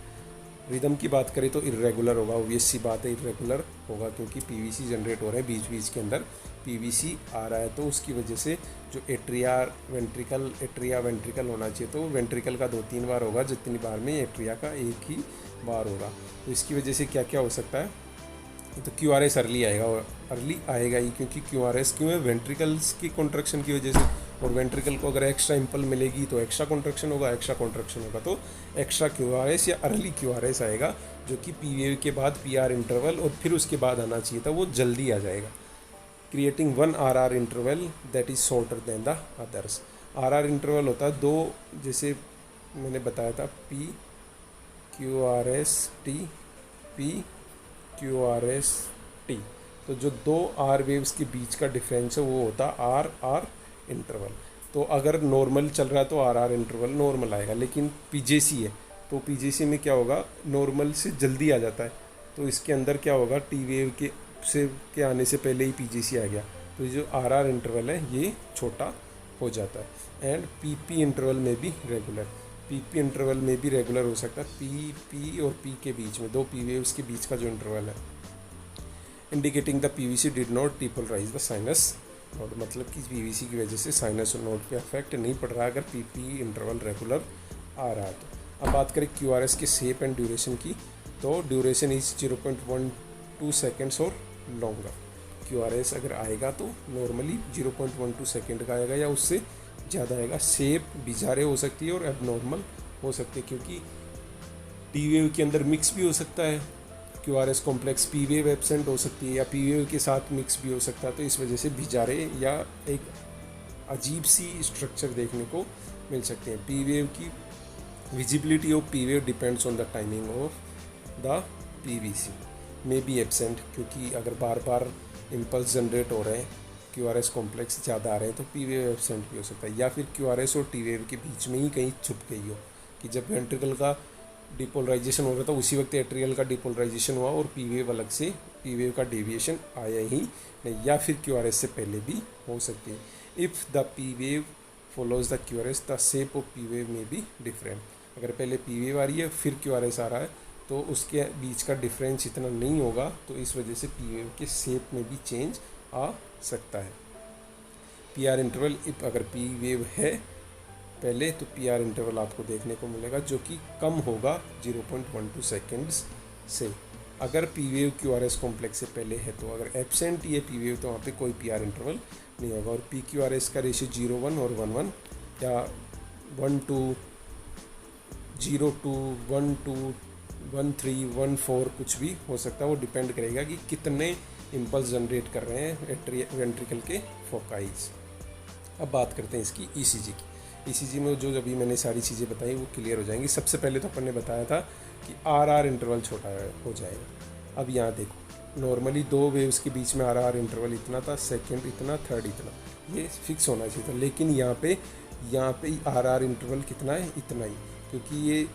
रिदम की बात करें तो इर्रेगुलर होगा, ऑब्वियस सी बात है, इर्रेगुलर होगा क्योंकि पीवीसी जनरेट हो रहा है बीच बीच के अंदर, पीवीसी आ रहा है, तो उसकी वजह से जो एट्रिया वेंट्रिकल होना चाहिए तो वेंट्रिकल का 2-3 बार होगा, जितनी बार में एट्रिया का एक ही बार होगा। तो इसकी वजह से क्या क्या हो सकता है, तो क्यू आर एस अर्ली आएगा, और अर्ली आएगा ही क्योंकि क्यू आर एस क्यों है, वेंट्रिकल्स की कॉन्ट्रैक्शन की वजह से। और वेंट्रिकल को अगर एक्स्ट्रा इम्पल मिलेगी तो एक्स्ट्रा कॉन्ट्रैक्शन होगा, एक्स्ट्रा कॉन्ट्रैक्शन होगा तो एक्स्ट्रा क्यू आर एस या अर्ली क्यू आर एस आएगा, जो कि पी वे के बाद पी आर इंटरवल और फिर उसके बाद आना चाहिए था, वो जल्दी आ जाएगा, creating 1 R R interval that is shorter than the others. R R interval होता है 2, जैसे मैंने बताया था, P Q R S T, P Q R S T. तो जो 2 आर वेव्स के बीच का डिफरेंस है वो होता है आर आर इंटरवल। तो अगर नॉर्मल चल रहा है तो आर आर इंटरवल नॉर्मल आएगा, लेकिन पीजेसी है तो पीजेसी में क्या होगा, नॉर्मल से जल्दी आ जाता है, तो इसके अंदर क्या होगा, टी वेव के आने से पहले ही पीजेसी आ गया, तो जो आर आर इंटरवल है ये छोटा हो जाता है। एंड पीपी इंटरवल में भी रेगुलर, पीपी इंटरवल में भी रेगुलर हो सकता है, पी और पी के बीच में, 2 पी वेव्स के बीच का जो इंटरवल है, indicating the PVC did not depolarise the sinus node. मतलब कि पीवीसी की वजह से साइनस नोड पे इफेक्ट नहीं पड़ रहा अगर पीपी इंटरवल रेगुलर आ रहा है तो। अब बात करें क्यूआरएस के शेप एंड ड्यूरेशन की, तो ड्यूरेशन इज 0.12 सेकेंड्स और लॉन्गर। क्यूआरएस अगर आएगा तो नॉर्मली 0.12 सेकेंड का आएगा या उससे ज़्यादा आएगा। शेप बिजारे हो सकती है और एबनॉर्मल हो सकती है, क्योंकि टी वेव के अंदर मिक्स भी हो सकता है। Q R S complex P wave absent हो सकती है या पी वेव के साथ मिक्स भी हो सकता है, तो इस वजह से बिजारे या एक अजीब सी स्ट्रक्चर देखने को मिल सकते हैं। पी वेव की visibility of P wave depends on the timing of the P V C may be absent, क्योंकि अगर बार बार इम्पल्स जनरेट हो रहे हैं, क्यू आर एस कॉम्प्लेक्स ज़्यादा आ रहे हैं, तो पी वेव एब्सेंट भी हो सकता है। या फिर क्यू आर एस और टी वेव के बीच में ही कहीं छुप गई हो, कि जब वेंट्रिकल का डिपोलराइजेशन हो रहा था उसी वक्त एट्रियल का डिपोलराइजेशन हुआ और पी वेव अलग से पी वेव का डेविएशन आया ही नहीं, या फिर क्यू आर एस से पहले भी हो सकती है। If the P wave follows the Q R S the shape of P wave में बी डिफरेंट। अगर पहले पी वेव आ रही है फिर क्यू आर एस आ रहा है, तो उसके बीच का डिफरेंस इतना नहीं होगा, तो इस वजह से पी वेव के शेप में भी चेंज आ सकता है। पी आर इंटरवल, अगर पी वेव है पहले, तो पी आर इंटरवल आपको देखने को मिलेगा जो कि कम होगा 0.12 सेकेंड्स से। अगर P wave Q R S complex से पहले है, तो अगर एब्सेंट ये पी वेव, तो वहाँ पे कोई पी आर इंटरवल नहीं होगा। और पी क्यू आर एस का रेशियो 0:1 और 1:1 या 1:2, 0:2, 1:2, 1:3, 1:4 कुछ भी हो सकता है। वो डिपेंड करेगा कि कितने इम्पल्स जनरेट कर रहे हैं वेंट्रिकल के फोकाइज। अब बात करते हैं इसकी ईसीजी की। ईसीजी में जो अभी मैंने सारी चीज़ें बताई वो क्लियर हो जाएंगी। सबसे पहले तो अपन ने बताया था कि आर इंटरवल छोटा हो जाएगा। अब यहाँ देखो, नॉर्मली दो वेव्स के बीच में आर इंटरवल इतना था, सेकंड इतना, थर्ड इतना, ये फिक्स होना चाहिए था। लेकिन यहाँ पे आर इंटरवल कितना है, इतना ही, क्योंकि ये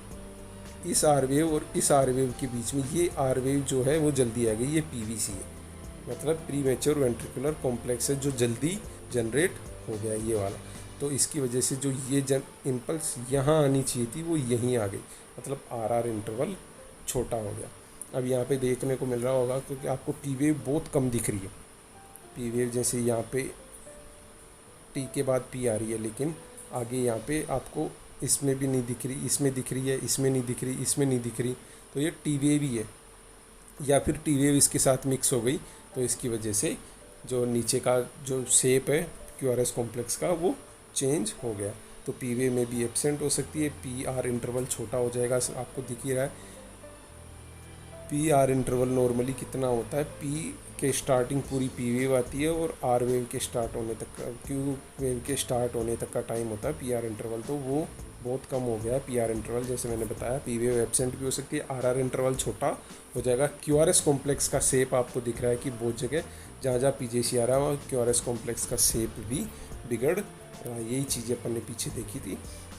इस आर वेव और इस आर वेव के बीच में ये आर वेव जो है वो जल्दी आ गई, ये पीवीसी है, मतलब प्री मैच्योर वेंट्रिकुलर कॉम्प्लेक्स है जो जल्दी जनरेट हो गया ये वाला। तो इसकी वजह से जो ये इम्पल्स यहाँ आनी चाहिए थी वो यहीं आ गई, मतलब आर इंटरवल छोटा हो गया। अब यहाँ पे देखने को मिल रहा होगा क्योंकि आपको पी वेव बहुत कम दिख रही है। पी वेव जैसे यहाँ पे टी के बाद पी आ रही है, लेकिन आगे यहाँ पे आपको इसमें भी नहीं दिख रही, इसमें दिख रही है, इसमें नहीं दिख रही, इसमें नहीं दिख रही, तो ये टी वेव ही है। या फिर टी वेव इसके साथ मिक्स हो गई, तो इसकी वजह से जो नीचे का जो शेप है क्यू आर एस कॉम्प्लेक्स का वो चेंज हो गया। तो पी वेव में भी एब्सेंट हो सकती है। पी आर इंटरवल छोटा हो जाएगा, आपको दिख ही रहा है। पी आर इंटरवल नॉर्मली कितना होता है, पी के स्टार्टिंग पूरी पी वेव आती है और आर वेव के स्टार्ट होने तक का, क्यू वेव के स्टार्ट होने तक का टाइम होता है पी आर इंटरवल, तो वो बहुत कम हो गया है पी आर इंटरवल। जैसे मैंने बताया, पी वेव एब्सेंट भी हो सकती है, आर इंटरवल छोटा हो जाएगा। क्यू आर एस कॉम्प्लेक्स का शेप आपको दिख रहा है कि बहुत जगह जहाँ जहाँ पी जे सी आ रहा है क्यू आर एस कॉम्प्लेक्स का शेप भी बिगड़ रहा है। यही चीज़ें अपन ने पीछे देखी थी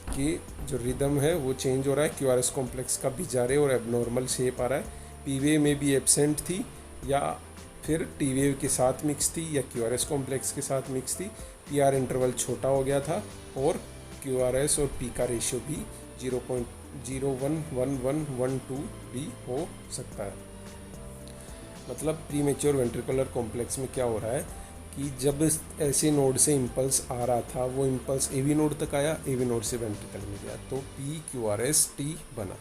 कि जो रिदम है वो चेंज हो रहा है, क्यू आर एस कॉम्प्लेक्स का बिजारे और एबनॉर्मल शेप आ रहा है। पी वेव में भी एब्सेंट थी या फिर टी वेव के साथ मिक्स थी या क्यू आर एस कॉम्प्लेक्स के साथ मिक्स थी। पी आर इंटरवल छोटा हो गया था और क्यू आर एस और पी का रेशियो भी 0.011112 भी हो सकता है। मतलब प्री मेच्योर वेंट्रिकुलर कॉम्प्लेक्स में क्या हो रहा है कि जब ऐसे नोड से इम्पल्स आ रहा था, वो इम्पल्स एवी नोड तक आया, एवी नोड से वेंट्रिकल में गया, तो P Q R S T बना।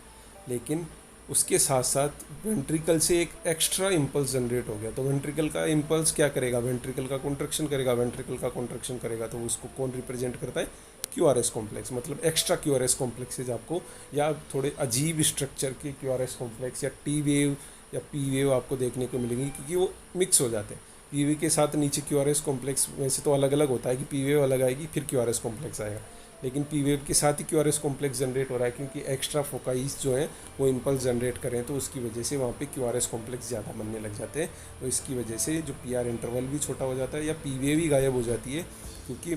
लेकिन उसके साथ साथ वेंट्रिकल से एक एक्स्ट्रा इम्पल्स जनरेट हो गया, तो वेंट्रिकल का इम्पल्स क्या करेगा, वेंट्रिकल का कॉन्ट्रैक्शन करेगा। वेंट्रिकल का कॉन्ट्रैक्शन करेगा तो उसको कौन रिप्रेजेंट करता है, क्यू आर एस कॉम्प्लेक्स। मतलब extra Q R S complexes आपको, या थोड़े अजीब स्ट्रक्चर के क्यू आर एस कॉम्प्लेक्स या टी वेव या पी वेव आपको देखने को मिलेंगी, क्योंकि वो मिक्स हो जाते हैं। पी वी के साथ नीचे क्यू आर एस कॉम्प्लेक्स वैसे तो अलग अलग होता है कि पी वेव अलग आएगी फिर क्यू आर एस कॉम्प्लेक्स आएगा, लेकिन पी वेव के साथ ही Q R S complex generate हो रहा है, क्योंकि एक्स्ट्रा फोकाइज जो है वो इम्पल्स जनरेट करें, तो उसकी वजह से वहाँ पे क्यू आर एस कॉम्प्लेक्स ज़्यादा बनने लग जाते हैं। तो इसकी वजह से जो पी आर इंटरवल भी छोटा हो जाता है या पी वेव ही गायब हो जाती है, क्योंकि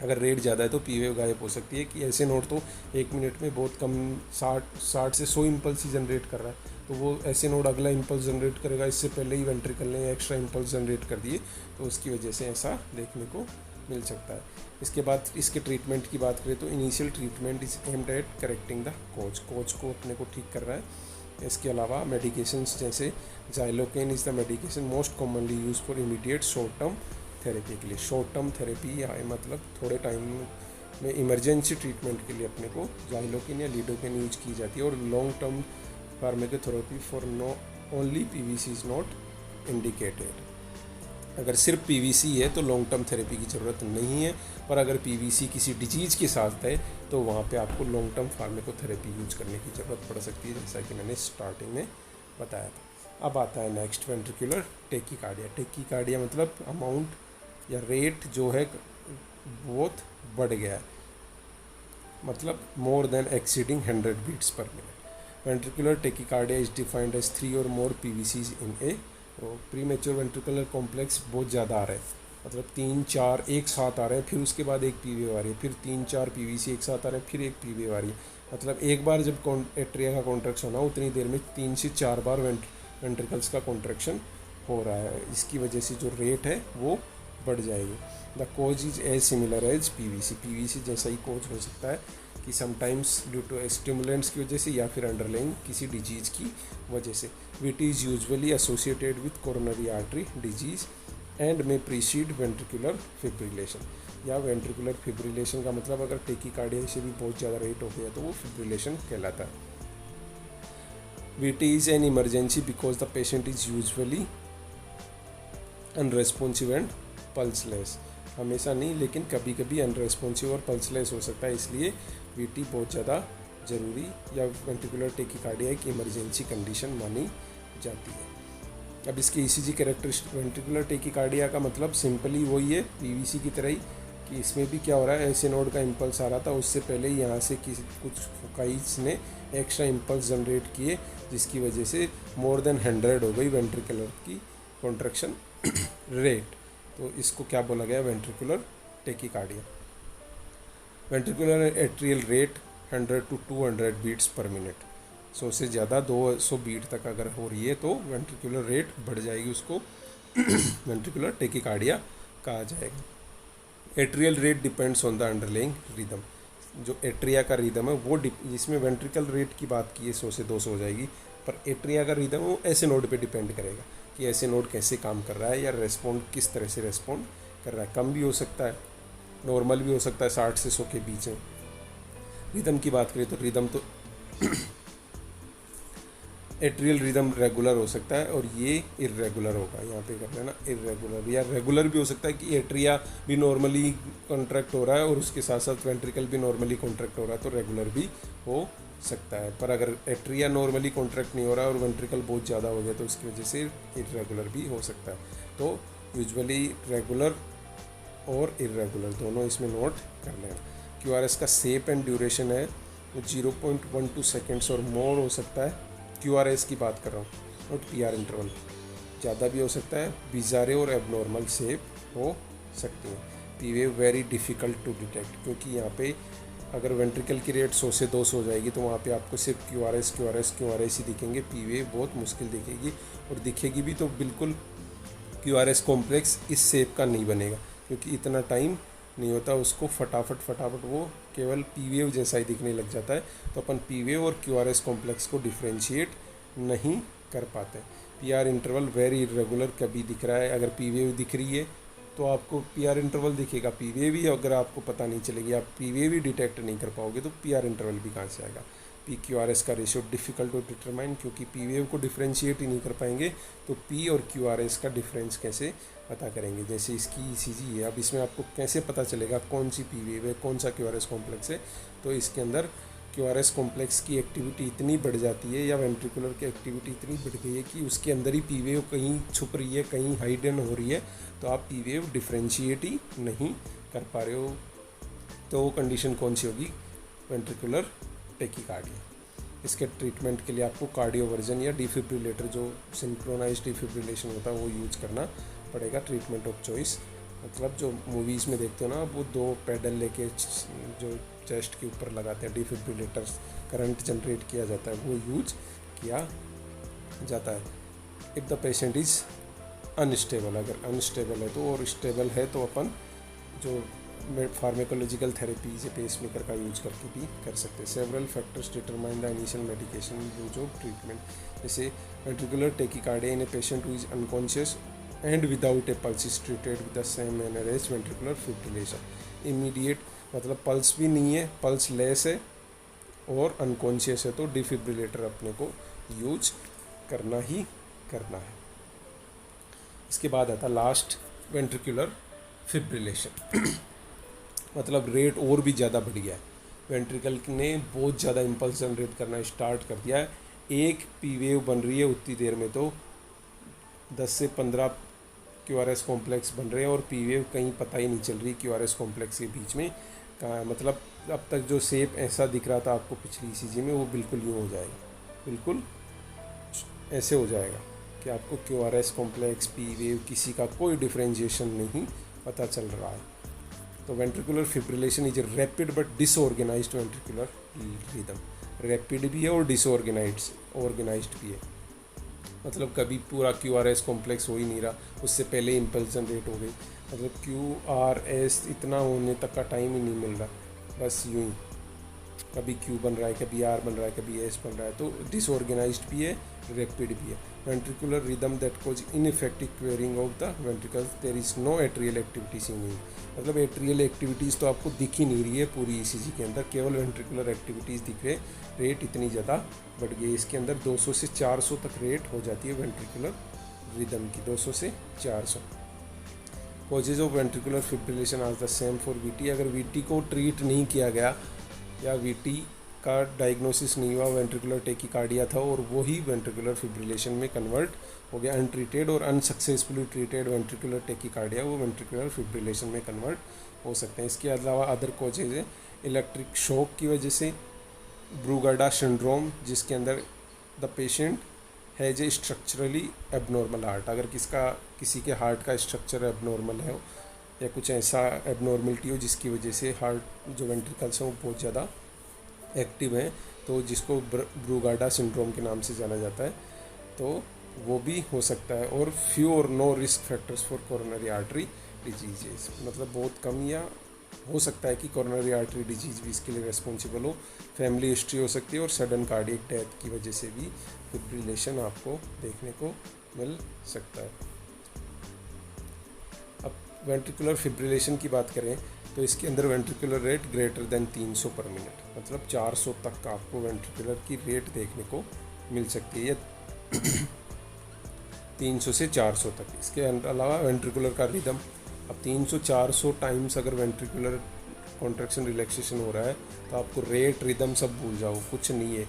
अगर रेट ज़्यादा है तो पी वेव गायब हो सकती है। कि ऐसे नोड तो 1 मिनट में बहुत कम 60 से 100 इम्पल्स ही जनरेट कर रहा है, तो वो ऐसे नोड अगला इम्पल्स जनरेट करेगा, इससे पहले ही वेंट्रिकल ने एक्स्ट्रा इम्पल्स जनरेट कर दिए, तो उसकी वजह से ऐसा देखने को मिल सकता है। इसके बाद इसके ट्रीटमेंट की बात करें तो initial treatment is aimed at correcting the coach को अपने को ठीक कर रहा है। इसके अलावा मेडिकेशंस जैसे xylocaine is the medication most commonly use for immediate short term therapy के लिए। शॉर्ट टर्म थेरेपी या मतलब थोड़े टाइम में इमरजेंसी ट्रीटमेंट के लिए अपने को जाइलोकेन या लिडोकेन यूज की जाती है। और long term pharmacotherapy for no only PVC is not indicated. अगर सिर्फ पीवीसी है तो लॉन्ग टर्म थेरेपी की ज़रूरत नहीं है, पर अगर पीवीसी किसी डिजीज़ के साथ है तो वहाँ पे आपको लॉन्ग टर्म फार्माकोथेरेपी यूज करने की ज़रूरत पड़ सकती है, जैसा कि मैंने स्टार्टिंग में बताया था। अब आता है नेक्स्ट वेंट्रिकुलर टेकीकार्डिया। टेकीकार्डिया मतलब अमाउंट या रेट जो है बहुत बढ़ गया है, मतलब more than exceeding 100 beats per minute. Ventricular tachycardia is defined as 3 or more PVCs in a premature ventricular complex. बहुत ज़्यादा आ रहे हैं, मतलब 3-4 एक साथ आ रहे हैं, फिर उसके बाद एक पीवी आ रही है, फिर 3-4 पीवीसी एक साथ आ रहे हैं, फिर एक पीवी आ रही है। मतलब एक बार जब एट्रिया का कॉन्ट्रैक्शन होना उतनी देर में 3 से 4 बार वेंट्रिकल्स का कॉन्ट्रैक्शन हो रहा है। इसकी वजह से जो रेट है वो बढ़ जाएगी। The cause is as similar as PVC. PVC जैसा ही कोज हो सकता है कि समटाइम्स ड्यू टू स्टिमुलेंट्स की वजह से या फिर अंडरलाइंग किसी डिजीज़ की वजह से। It is usually associated with coronary artery disease and may precede ventricular fibrillation. या वेंट्रिकुलर फिब्रिलेशन का मतलब अगर टेकीकार्डिया से भी बहुत ज़्यादा रेट हो गया तो वो फिब्रिलेशन कहलाता है। VT is an emergency because the patient is usually unresponsive and pulseless. हमेशा नहीं, लेकिन कभी कभी अनरेस्पॉन्सिव और पल्सलेस हो सकता है, इसलिए VT बहुत ज़्यादा ज़रूरी या वेंट्रिकुलर टेकीकार्डिया एक इमरजेंसी कंडीशन मानी जाती है। अब इसके ECG कैरेक्टरिस्टिक वेंट्रिकुलर टेकीकार्डिया का मतलब सिंपली वही है पीवीसी की तरह ही, कि इसमें भी क्या हो रहा है, ऐसे नोड का इम्पल्स आ रहा था, उससे पहले यहाँ से कुछ फोकाइज ने एक्स्ट्रा इम्पल्स जनरेट किए, जिसकी वजह से मोर देन 100 हो गई वेंट्रिकुलर की कॉन्ट्रैक्शन रेट। तो इसको क्या बोला गया, ventricular tachycardia. Ventricular atrial rate 100 to 200 beats per minute. 100 से ज़्यादा 200 बीट तक अगर हो रही है तो वेंट्रिकुलर रेट बढ़ जाएगी, उसको वेंट्रिकुलर टेकीकार्डिया कहा जाएगा। Atrial rate depends on the underlying rhythm. जो एट्रिया का रिदम है वो जिसमें वेंट्रिकल रेट की बात की है 100 से 200 हो जाएगी, पर एट्रिया का रिदम वो ऐसे नोड पे डिपेंड करेगा कि ऐसे नोड कैसे काम कर रहा है या रेस्पॉन्ड किस तरह से रेस्पॉन्ड कर रहा है। कम भी हो सकता है, नॉर्मल भी हो सकता है, 60 से 100 के बीच में। रिदम की बात करें तो रिदम तो एट्रियल रिदम रेगुलर हो सकता है और ये इर्रेगुलर होगा। यहाँ पे कर लेना इर्रेगुलर, या रेगुलर भी हो सकता है कि एट्रिया भी नॉर्मली कॉन्ट्रैक्ट हो रहा है और उसके साथ साथ वेंट्रिकल भी नॉर्मली कॉन्ट्रैक्ट हो रहा है, तो रेगुलर भी हो सकता है। पर अगर एट्रिया नॉर्मली कॉन्ट्रैक्ट नहीं हो रहा है और वेंट्रिकल बहुत ज़्यादा हो गया तो उसकी वजह से इर्रेगुलर भी हो सकता है। तो यूजुअली रेगुलर और इर्रेगुलर दोनों इसमें नोट कर लेना। QRS का शेप एंड ड्यूरेशन है वो 0.12 सेकेंड्स और मोर हो सकता है। QRS की बात कर रहा हूँ, नॉट PR इंटरवल। ज़्यादा भी हो सकता है, बिजारे और एबनॉर्मल शेप हो सकती है। PVA very difficult to detect, क्योंकि यहाँ पे अगर वेंट्रिकल की रेट 100 से 200 हो जाएगी तो वहाँ पे आपको सिर्फ QRS ही दिखेंगे, PVA बहुत मुश्किल दिखेगी, और दिखेगी भी तो बिल्कुल QRS कॉम्प्लेक्स इस शेप का नहीं बनेगा, क्योंकि इतना टाइम नहीं होता उसको, फटाफट वो केवल PVA जैसा ही दिखने लग जाता है। तो अपन PVA और QRS कॉम्प्लेक्स को डिफ्रेंशिएट नहीं कर पाते। PR इंटरवल वेरी इरेगुलर कभी दिख रहा है, अगर PVA दिख रही है तो आपको PR इंटरवल दिखेगा, PVA भी अगर आपको पता नहीं चलेगी, आप PVA भी डिटेक्ट नहीं कर पाओगे तो PR इंटरवल भी कहाँ से आएगा। PQRS का रेशियो डिफ़िकल्ट टू डिटरमाइन, क्योंकि PVA को डिफ्रेंशिएट ही नहीं कर पाएंगे तो P और QRS का डिफरेंस कैसे पता करेंगे। जैसे इसकी ECG है, अब इसमें आपको कैसे पता चलेगा कौन सी PVA है कौन सा QRS कॉम्प्लेक्स है। तो इसके अंदर QRS कॉम्प्लेक्स की एक्टिविटी इतनी बढ़ जाती है या वेंट्रिकुलर की एक्टिविटी इतनी बढ़ गई है कि उसके अंदर ही PVA कहीं छुप रही है, कहीं हाइडन हो रही है, तो आप PVA डिफ्रेंशिएट ही नहीं कर पा रहे हो। तो वो कंडीशन कौन सी होगी, वेंट्रिकुलर टेकीकार्डिया। इसके ट्रीटमेंट के लिए आपको कार्डियोवर्जन या डिफिब्रिलेटर, जो सिंक्रोनाइज्ड डिफिब्रिलेशन होता है, वो यूज करना पड़ेगा। ट्रीटमेंट ऑफ चॉइस मतलब जो मूवीज़ में देखते हो ना, वो 2 पैडल लेके जो चेस्ट के ऊपर लगाते हैं, डिफिब्रिलेटर्स करंट जनरेट किया जाता है, वो यूज किया जाता है। If the patient is unstable, अगर अनस्टेबल है तो, और स्टेबल है तो अपन जो फार्मेकोलॉजिकल थेरेपी से पेसमेकर का यूज करके भी कर सकते हैं। Several factors determine the initial medication use of treatment. जैसे ventricular tachycardia in a patient who is unconscious and without a pulse is treated with the same manner as ventricular fibrillation. Immediate मतलब pulse भी नहीं है, pulse less है और unconscious है तो defibrillator अपने को यूज करना ही करना है। इसके बाद आता है लास्ट वेंट्रिकुलर फिब्रिलेशन मतलब रेट और भी ज़्यादा बढ़ गया है, वेंट्रिकल ने बहुत ज़्यादा इम्पल्स जनरेट करना स्टार्ट कर दिया है। एक पी वेव बन रही है उतनी देर में तो 10 से 15 QRS कॉम्प्लेक्स बन रहे हैं, और पी वेव कहीं पता ही नहीं चल रही QRS कॉम्प्लेक्स के बीच में कहाँ, मतलब अब तक जो शेप ऐसा दिख रहा था आपको पिछली ECG में वो बिल्कुल यूँ हो जाएगा, बिल्कुल ऐसे हो जाएगा कि आपको QRS कॉम्प्लेक्स पी वेव किसी का कोई डिफ्रेंशिएशन नहीं पता चल रहा है। तो ventricular fibrillation is a rapid but disorganised ventricular rhythm, rapid भी है और ऑर्गेनाइज्ड भी है, मतलब कभी पूरा QRS कॉम्प्लेक्स हो ही नहीं रहा, उससे पहले इम्पल्सन रेट हो गई, मतलब QRS इतना होने तक का टाइम ही नहीं मिल रहा, बस यूं ही कभी Q बन रहा है, कभी R बन रहा है, कभी S बन रहा है, तो डिसऑर्गेनाइज्ड भी है, रैपिड भी है। Ventricular rhythm that cause ineffective quivering of the ventricles, there is no atrial activity seen, मतलब एट्रियल एक्टिविटीज़ तो आपको दिख ही नहीं रही है पूरी ECG के अंदर, केवल वेंट्रिकुलर एक्टिविटीज़ दिख रहे, रेट इतनी ज़्यादा बढ़ गई, इसके अंदर 200 से 400 तक रेट हो जाती है वेंट्रिकुलर रिदम की, 200 से 400। Causes of ventricular fibrillation are the same for VT, अगर VT को ट्रीट नहीं किया गया या VT का डायग्नोसिस नहीं हुआ, वेंट्रिकुलर टेकिकार्डिया था और वही वेंट्रिकुलर फिब्रिलेशन में कन्वर्ट हो गया, अनट्रीटेड और अनसक्सेसफुली ट्रीटेड वेंट्रिकुलर टेकिकार्डिया वो वेंट्रिकुलर फिब्रिलेशन में कन्वर्ट हो सकते हैं। इसके अलावा अदर कॉजेज है इलेक्ट्रिक शॉक की वजह से, ब्रूगाडा सिंड्रोम जिसके अंदर the patient has a structurally abnormal heart, अगर किसी के हार्ट का स्ट्रक्चर एबनॉर्मल है या कुछ ऐसा एबनॉर्मलिटी हो जिसकी वजह से हार्ट जो वेंट्रिकल्स हैं वो बहुत ज़्यादा एक्टिव हैं, तो जिसको ब्रूगाडा सिंड्रोम के नाम से जाना जाता है, तो वो भी हो सकता है। और few or no risk factors for coronary artery diseases, मतलब बहुत कम या हो सकता है कि कोरोनरी आर्टरी डिजीज भी इसके लिए रेस्पॉन्सिबल हो, फैमिली हिस्ट्री हो सकती है, और सडन कार्डियक डेथ की वजह से भी फिब्रिलेशन आपको देखने को मिल सकता है। अब वेंट्रिकुलर फिब्रिलेशन की बात करें तो इसके अंदर वेंट्रिकुलर रेट ग्रेटर देन 300 पर मिनट, मतलब 400 तक आपको वेंट्रिकुलर की रेट देखने को मिल सकती है, या 300 से 400 तक। इसके अलावा वेंट्रिकुलर का रिदम, अब 300-400 टाइम्स अगर वेंट्रिकुलर कॉन्ट्रैक्शन रिलैक्सेशन हो रहा है तो आपको रेट रिदम सब भूल जाओ, कुछ नहीं है,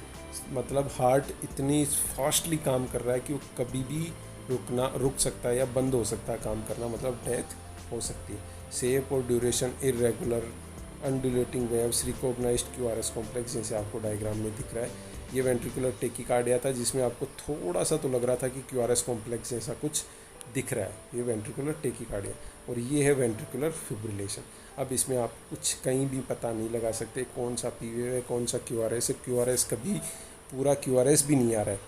मतलब हार्ट इतनी फास्टली काम कर रहा है कि वो कभी भी रुक सकता है या बंद हो सकता है काम करना, मतलब डेथ हो सकती है। शेप और duration irregular, undulating waves, recognized QRS complex जैसे आपको डायग्राम में दिख रहा है, ये वेंट्रिकुलर टेकिकार्डिया था जिसमें आपको थोड़ा सा तो लग रहा था कि QRS कॉम्प्लेक्स जैसा कुछ दिख रहा है, ये वेंट्रिकुलर टेकिकार्डिया, और ये है वेंट्रिकुलर फिब्रिलेशन। अब इसमें आप कुछ कहीं भी पता नहीं लगा सकते कौन सा PV है कौन सा QRS है, QRS कभी पूरा QRS भी नहीं आ रहा है,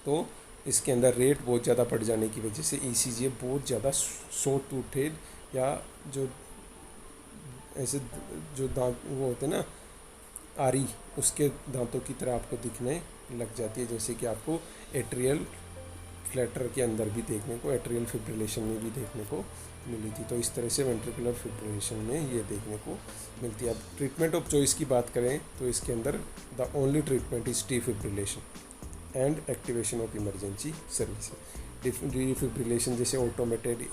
तो इसके अंदर रेट बहुत ज़्यादा बढ़ जाने की वजह से ECG बहुत ज़्यादा सो टूथेड, या जो ऐसे जो दांत वो होते हैं ना आरी, उसके दांतों की तरह आपको दिखने लग जाती है, जैसे कि आपको एट्रियल फ्लैटर के अंदर भी देखने को, एट्रियल फिब्रिलेशन में भी देखने को मिली थी। तो इस तरह से वेंट्रिकुलर फिब्रिलेशन में ये देखने को मिलती है। अब ट्रीटमेंट ऑफ चॉइस की बात करें तो इसके अंदर the only treatment is defibrillation and activation of emergency services. Defibrillation जैसे ऑटोमेटेड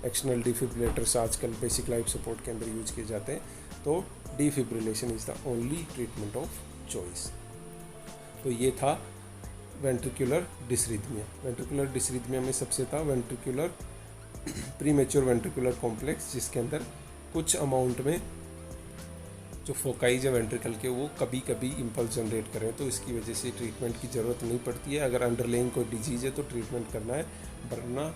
एक्सटर्नल डिफिब्रिलेटर्स आजकल बेसिक लाइफ सपोर्ट के अंदर यूज किए जाते हैं, तो defibrillation is the only treatment of choice. तो ये था वेंट्रिकुलर डिसरिथमिया। वेंट्रिकुलर डिसरिथमिया में सबसे था वेंट्रिकुलर प्रीमेच्योर वेंट्रिकुलर कॉम्प्लेक्स, जिसके अंदर कुछ अमाउंट में जो फोकाइज है वेंट्रिकल के वो कभी कभी इम्पल्स जनरेट करें, तो इसकी वजह से ट्रीटमेंट की ज़रूरत नहीं पड़ती है। अगर अंडरलाइंग कोई डिजीज़ है तो ट्रीटमेंट करना है, वरना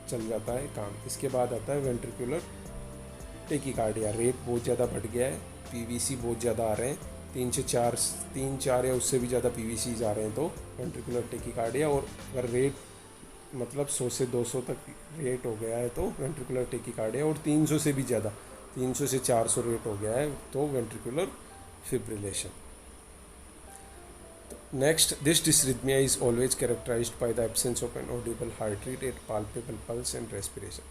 चल जाता है काम। इसके बाद आता है वेंट्रिकुलर टेकिकार्डिया। रेट बहुत ज़्यादा बढ़ गया है, PVC बहुत ज़्यादा आ रहे हैं, 3 4 या उससे भी ज़्यादा PVCs आ रहे हैं, तो वेंट्रिकुलर टेकिकार्डिया। और अगर रेट मतलब 100 से 200 तक रेट हो गया है तो वेंट्रिकुलर टेकिकार्डिया, और 300 से भी ज़्यादा 300 से 400 रेट हो गया है तो ventricular fibrillation. Next, this dysrhythmia is always characterized by the absence of an audible heart rate at palpable pulse and respiration.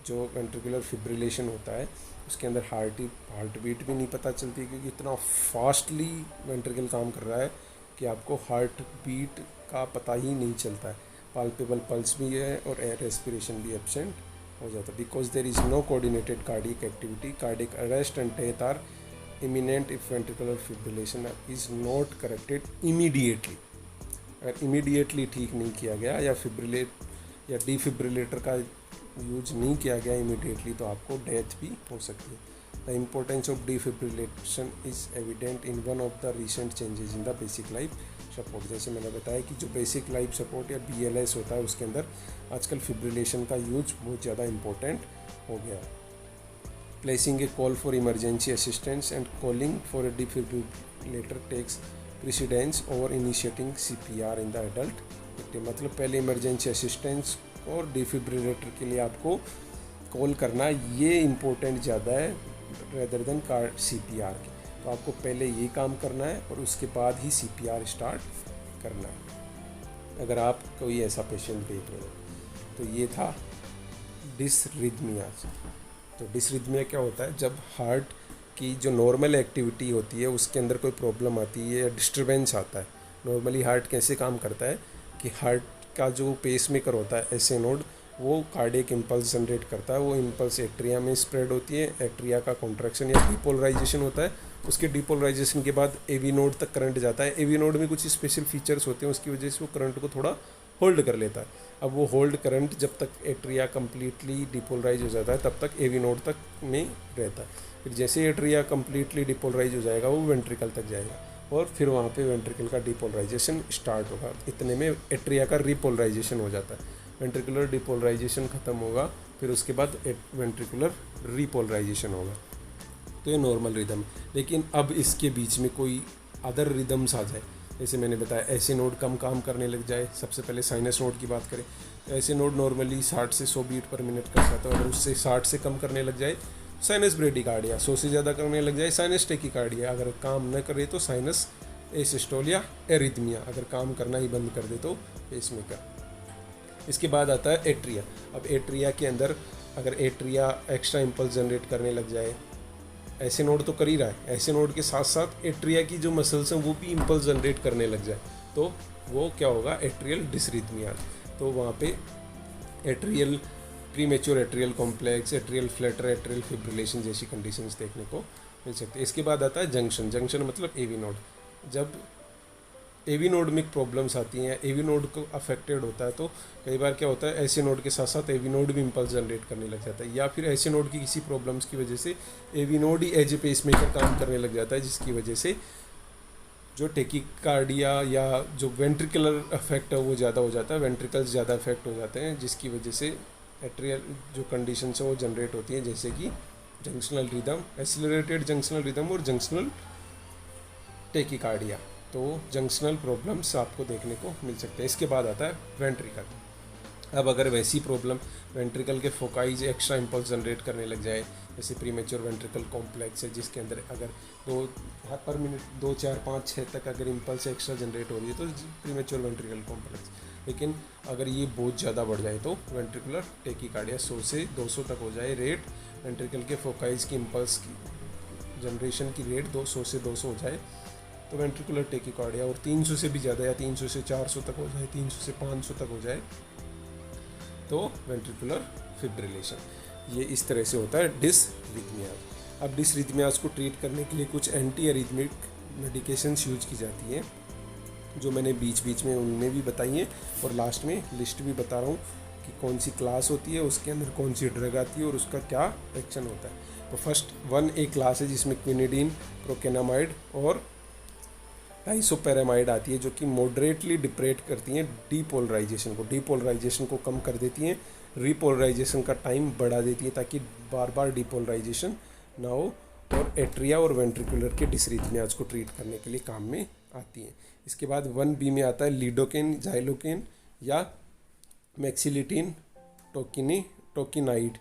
जो वेंट्रिकुलर फिब्रिलेशन होता है उसके अंदर हार्ट बीट भी नहीं पता चलती, क्योंकि इतना फास्टली वेंट्रिकल काम कर रहा है कि आपको हार्ट बीट का पता ही नहीं चलता है। पाल्पेबल पल्स भी है और रेस्पिरेशन भी एब्सेंट हो जाता है। Because there is no coordinated cardiac activity, cardiac arrest and death are imminent if ventricular fibrillation is not corrected immediately. अगर इमीडिएटली ठीक नहीं किया गया या फिब्रिलेट या डिफिब्रिलेटर का यूज नहीं किया गया इमीडिएटली तो आपको डेथ भी हो सकती है। The importance of defibrillation is evident in one of the recent changes in the basic life support. जैसे मैंने बताया कि जो बेसिक लाइफ सपोर्ट या BLS होता है उसके अंदर आजकल फिब्रिलेशन का यूज बहुत ज़्यादा इम्पोर्टेंट हो गया है। Placing a call for emergency assistance and calling for a defibrillator takes precedence over initiating CPR in the adult victim. मतलब पहले इमरजेंसी असिस्टेंस और डिफिब्रिलेटर के लिए आपको कॉल करना ये इम्पोर्टेंट ज़्यादा है रेदर देन CPR के। तो आपको पहले ये काम करना है और उसके बाद ही CPR स्टार्ट करना है अगर आप कोई ऐसा पेशेंट देख रहे हो। तो ये था डिसरिथमियाज। तो डिसरिथमिया क्या होता है? जब हार्ट की जो नॉर्मल एक्टिविटी होती है उसके अंदर कोई प्रॉब्लम आती है या डिस्टर्बेंस आता है। नॉर्मली हार्ट कैसे काम करता है कि हार्ट का जो पेसमेकर होता है SA नोड, वो कार्डियक इम्पल्स जनरेट करता है। वो इम्पल्स एट्रिया में स्प्रेड होती है, एट्रिया का कॉन्ट्रैक्शन या डिपोलराइजेशन होता है। उसके डिपोलराइजेशन के बाद AV नोड तक करंट जाता है। AV नोड में कुछ स्पेशल फीचर्स होते हैं, उसकी वजह से वो करंट को थोड़ा होल्ड कर लेता है। अब वो होल्ड करंट जब तक एट्रिया कम्प्लीटली डिपोलराइज हो जाता है तब तक AV नोड तक में रहता है। फिर जैसे एट्रिया कम्प्लीटली डिपोलराइज हो जाएगा वो वेंट्रिकल तक जाएगा और फिर वहाँ पे वेंट्रिकल का डिपोलराइजेशन स्टार्ट होगा। इतने में एट्रिया का रिपोलराइजेशन हो जाता है। वेंट्रिकुलर डिपोलराइजेशन ख़त्म होगा, फिर उसके बाद वेंट्रिकुलर रिपोलराइजेशन होगा। तो ये नॉर्मल रिदम। लेकिन अब इसके बीच में कोई अदर रिदम्स आ जाए, जैसे मैंने बताया ऐसे नोड कम काम करने लग जाए। सबसे पहले साइनस नोड की बात करें तो ऐसे नोड नॉर्मली 60 से 100 बीट पर मिनट करता है। तो अगर उससे 60 से कम करने लग जाए साइनस ब्रेडिकार्डिया, 100 से ज़्यादा करने लग जाए साइनस टेकिकार्डिया, अगर काम न करे तो साइनस एसिस्टोल या एरिथमिया, अगर काम करना ही बंद कर दे तो पेसमेकर। इसके बाद आता है एट्रिया। अब एट्रिया के अंदर अगर एट्रिया एक्स्ट्रा इम्पल्स जनरेट करने लग जाए, ऐसे नोड तो कर ही रहा है, ऐसे नोड के साथ साथ एट्रिया की जो मसल्स हैं वो भी इम्पल्स जनरेट करने लग जाए तो वो क्या होगा? एट्रियल डिसरिथमिया। तो वहाँ पे atrial premature atrial complex, atrial Flutter, atrial fibrillation जैसी कंडीशंस देखने को मिल सकती है। इसके बाद आता है जंक्शन। जंक्शन मतलब AV नोड। जब AV नोड में प्रॉब्लम्स आती हैं, AV नोड को अफेक्टेड होता है तो कई बार क्या होता है ऐसे नोड के साथ साथ AV नोड भी इम्पल्स जनरेट करने लग जाता है, या फिर ऐसे नोड की किसी प्रॉब्लम्स की वजह से AV नोड ही एज ए पेसमेकर काम करने लग जाता है, जिसकी वजह से जो टेकिकार्डिया या जो वेंट्रिकुलर अफेक्ट है वो ज़्यादा हो जाता है, वेंट्रिकल्स ज़्यादा अफेक्ट हो जाते हैं, जिसकी वजह से एट्रियल जो कंडीशन है वो जनरेट होती हैं, जैसे कि junctional rhythm, accelerated junctional rhythm और जंक्शनल टेकिकार्डिया। तो जंक्शनल प्रॉब्लम्स आपको देखने को मिल सकते हैं। इसके बाद आता है वेंट्रिकल। अब अगर वैसी प्रॉब्लम वेंट्रिकल के फोकाइज एक्स्ट्रा इम्पल्स जनरेट करने लग जाए, जैसे प्रीमेच्योर वेंट्रिकल कॉम्प्लेक्स है जिसके अंदर अगर 2 पर मिनट 2, 4, 5, 6 तक अगर इम्पल्स एक्स्ट्रा जनरेट हो रही है तो प्रीमेच्योर वेंट्रिकल कॉम्प्लेक्स। लेकिन अगर ये बहुत ज़्यादा बढ़ जाए तो वेंट्रिकुलर टेकिकार्डिया 100 से 200 तक हो जाए रेट, वेंट्रिकल के फोकाइज की इम्पल्स की जनरेशन की रेट 200 से 200 हो जाए तो वेंट्रिकुलर टेकिकार्डिया, और 300 से भी ज़्यादा या 300 से 400 तक हो जाए, 300 से 500 तक हो जाए तो वेंट्रिकुलर फिब्रिलेशन। ये इस तरह से होता है डिसरिथमियाज। अब डिसरिथमियाज को ट्रीट करने के लिए कुछ एंटी एरिथमिक मेडिकेशंस यूज की जाती हैं, जो मैंने बीच बीच में उनमें भी बताई हैं और लास्ट में लिस्ट भी बता रहा हूँ कि कौन सी क्लास होती है, उसके अंदर कौन सी ड्रग आती है और उसका क्या एक्शन होता है। तो फर्स्ट 1A क्लास है जिसमें क्विनिडीन, प्रोकेनामाइड और डाइसोपेरामाइड आती है, जो कि मॉडरेटली डिप्रेट करती हैं डीपोलराइजेशन को, डीपोलराइजेशन को कम कर देती हैं, रीपोलराइजेशन का टाइम बढ़ा देती है ताकि बार बार डीपोलराइजेशन ना हो, और एट्रिया और वेंट्रिकुलर के डिसरिथमियाज को ट्रीट करने के लिए काम में आती हैं। इसके बाद 1B में आता है लीडोकेन, जाइलोकेन या मैक्सिलिटीन टोकिनाइड,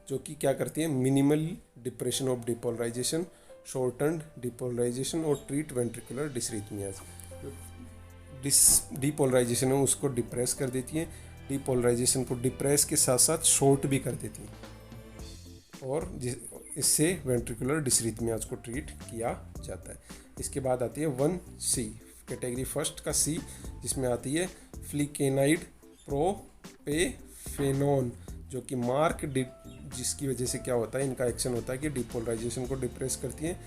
जो कि क्या करती है? Minimal depression of depolarization, shortened depolarization और ट्रीट वेंट्रिकुलर डिसरिथमियाज। डिपोलराइजेशन है उसको डिप्रेस कर देती है, डिपोलराइजेशन को डिप्रेस के साथ साथ शॉर्ट भी कर देती है, और इससे वेंट्रिकुलर डिसरिथमियाज को ट्रीट किया जाता है। इसके बाद आती है 1C कैटेगरी, फर्स्ट का C, जिसमें आती है फ्लिकेनाइड, प्रोपेफेनोन, जो कि जिसकी वजह से क्या होता है, इनका एक्शन होता है कि डिपोलराइजेशन को डिप्रेस करती है।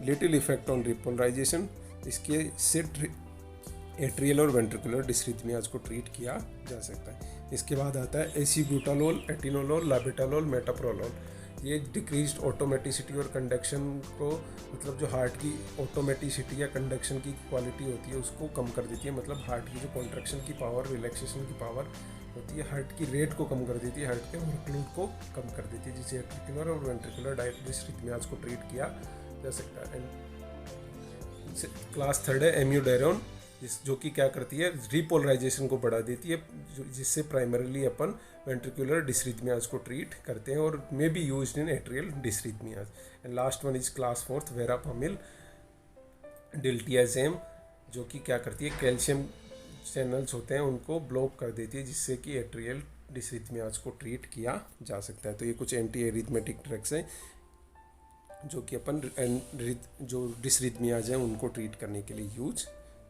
लिटिल इफेक्ट ऑन डिपोलराइजेशन, इसके से एट्रियल और वेंट्रिकुलर डिसरिथमियाज को ट्रीट किया जा सकता है। इसके बाद आता है एसीब्यूटालोल, एटिनोलोल, लाबेटालोल, मेटाप्रोलोल। ये डिक्रीज्ड ऑटोमेटिसिटी और कंडक्शन को, मतलब जो हार्ट की ऑटोमेटिसिटी या कंडक्शन की क्वालिटी होती है उसको कम कर देती है। मतलब हार्ट की जो कॉन्ट्रैक्शन की पावर, रिलैक्सेशन की पावर होती है, हार्ट की रेट को कम कर देती है, हार्ट के वर्कलोड को कम कर देती है, जिससे एट्रिकुलर और वेंट्रिकुलर डिसरिथमियाज को ट्रीट किया जा सकता है। क्लास थर्ड है एम्यूडेरोन, जो कि क्या करती है, रिपोलराइजेशन को बढ़ा देती है, जिससे प्राइमरीली अपन वेंट्रिकुलर डिसरिथमियाज को ट्रीट करते हैं और may be used in atrial dysrhythmias. And last one is class fourth verapamil diltiazem, जो कि क्या करती है, कैल्शियम चैनल्स होते हैं उनको ब्लॉक कर देती है, जिससे कि एट्रियल डिसरिथमियाज को ट्रीट किया जा सकता है। तो ये कुछ एंटी एरिथमेटिक ड्रग्स हैं जो कि अपन जो डिसरिथमियाज हैं उनको ट्रीट करने के लिए यूज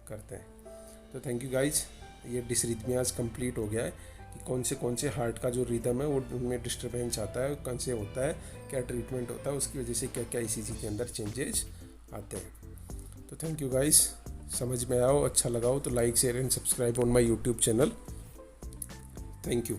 करते हैं। तो थैंक यू गाइज, ये डिसरिथमियाज कंप्लीट हो गया है कि कौन से हार्ट का जो रिदम है वो उनमें डिस्टर्बेंस आता है, कौन से होता है, क्या ट्रीटमेंट होता है, उसकी वजह से क्या क्या ईसीजी के अंदर चेंजेस आते हैं। तो थैंक यू गाइज, समझ में आया हो, अच्छा लगा हो तो like share and subscribe on my YouTube channel. Thank you.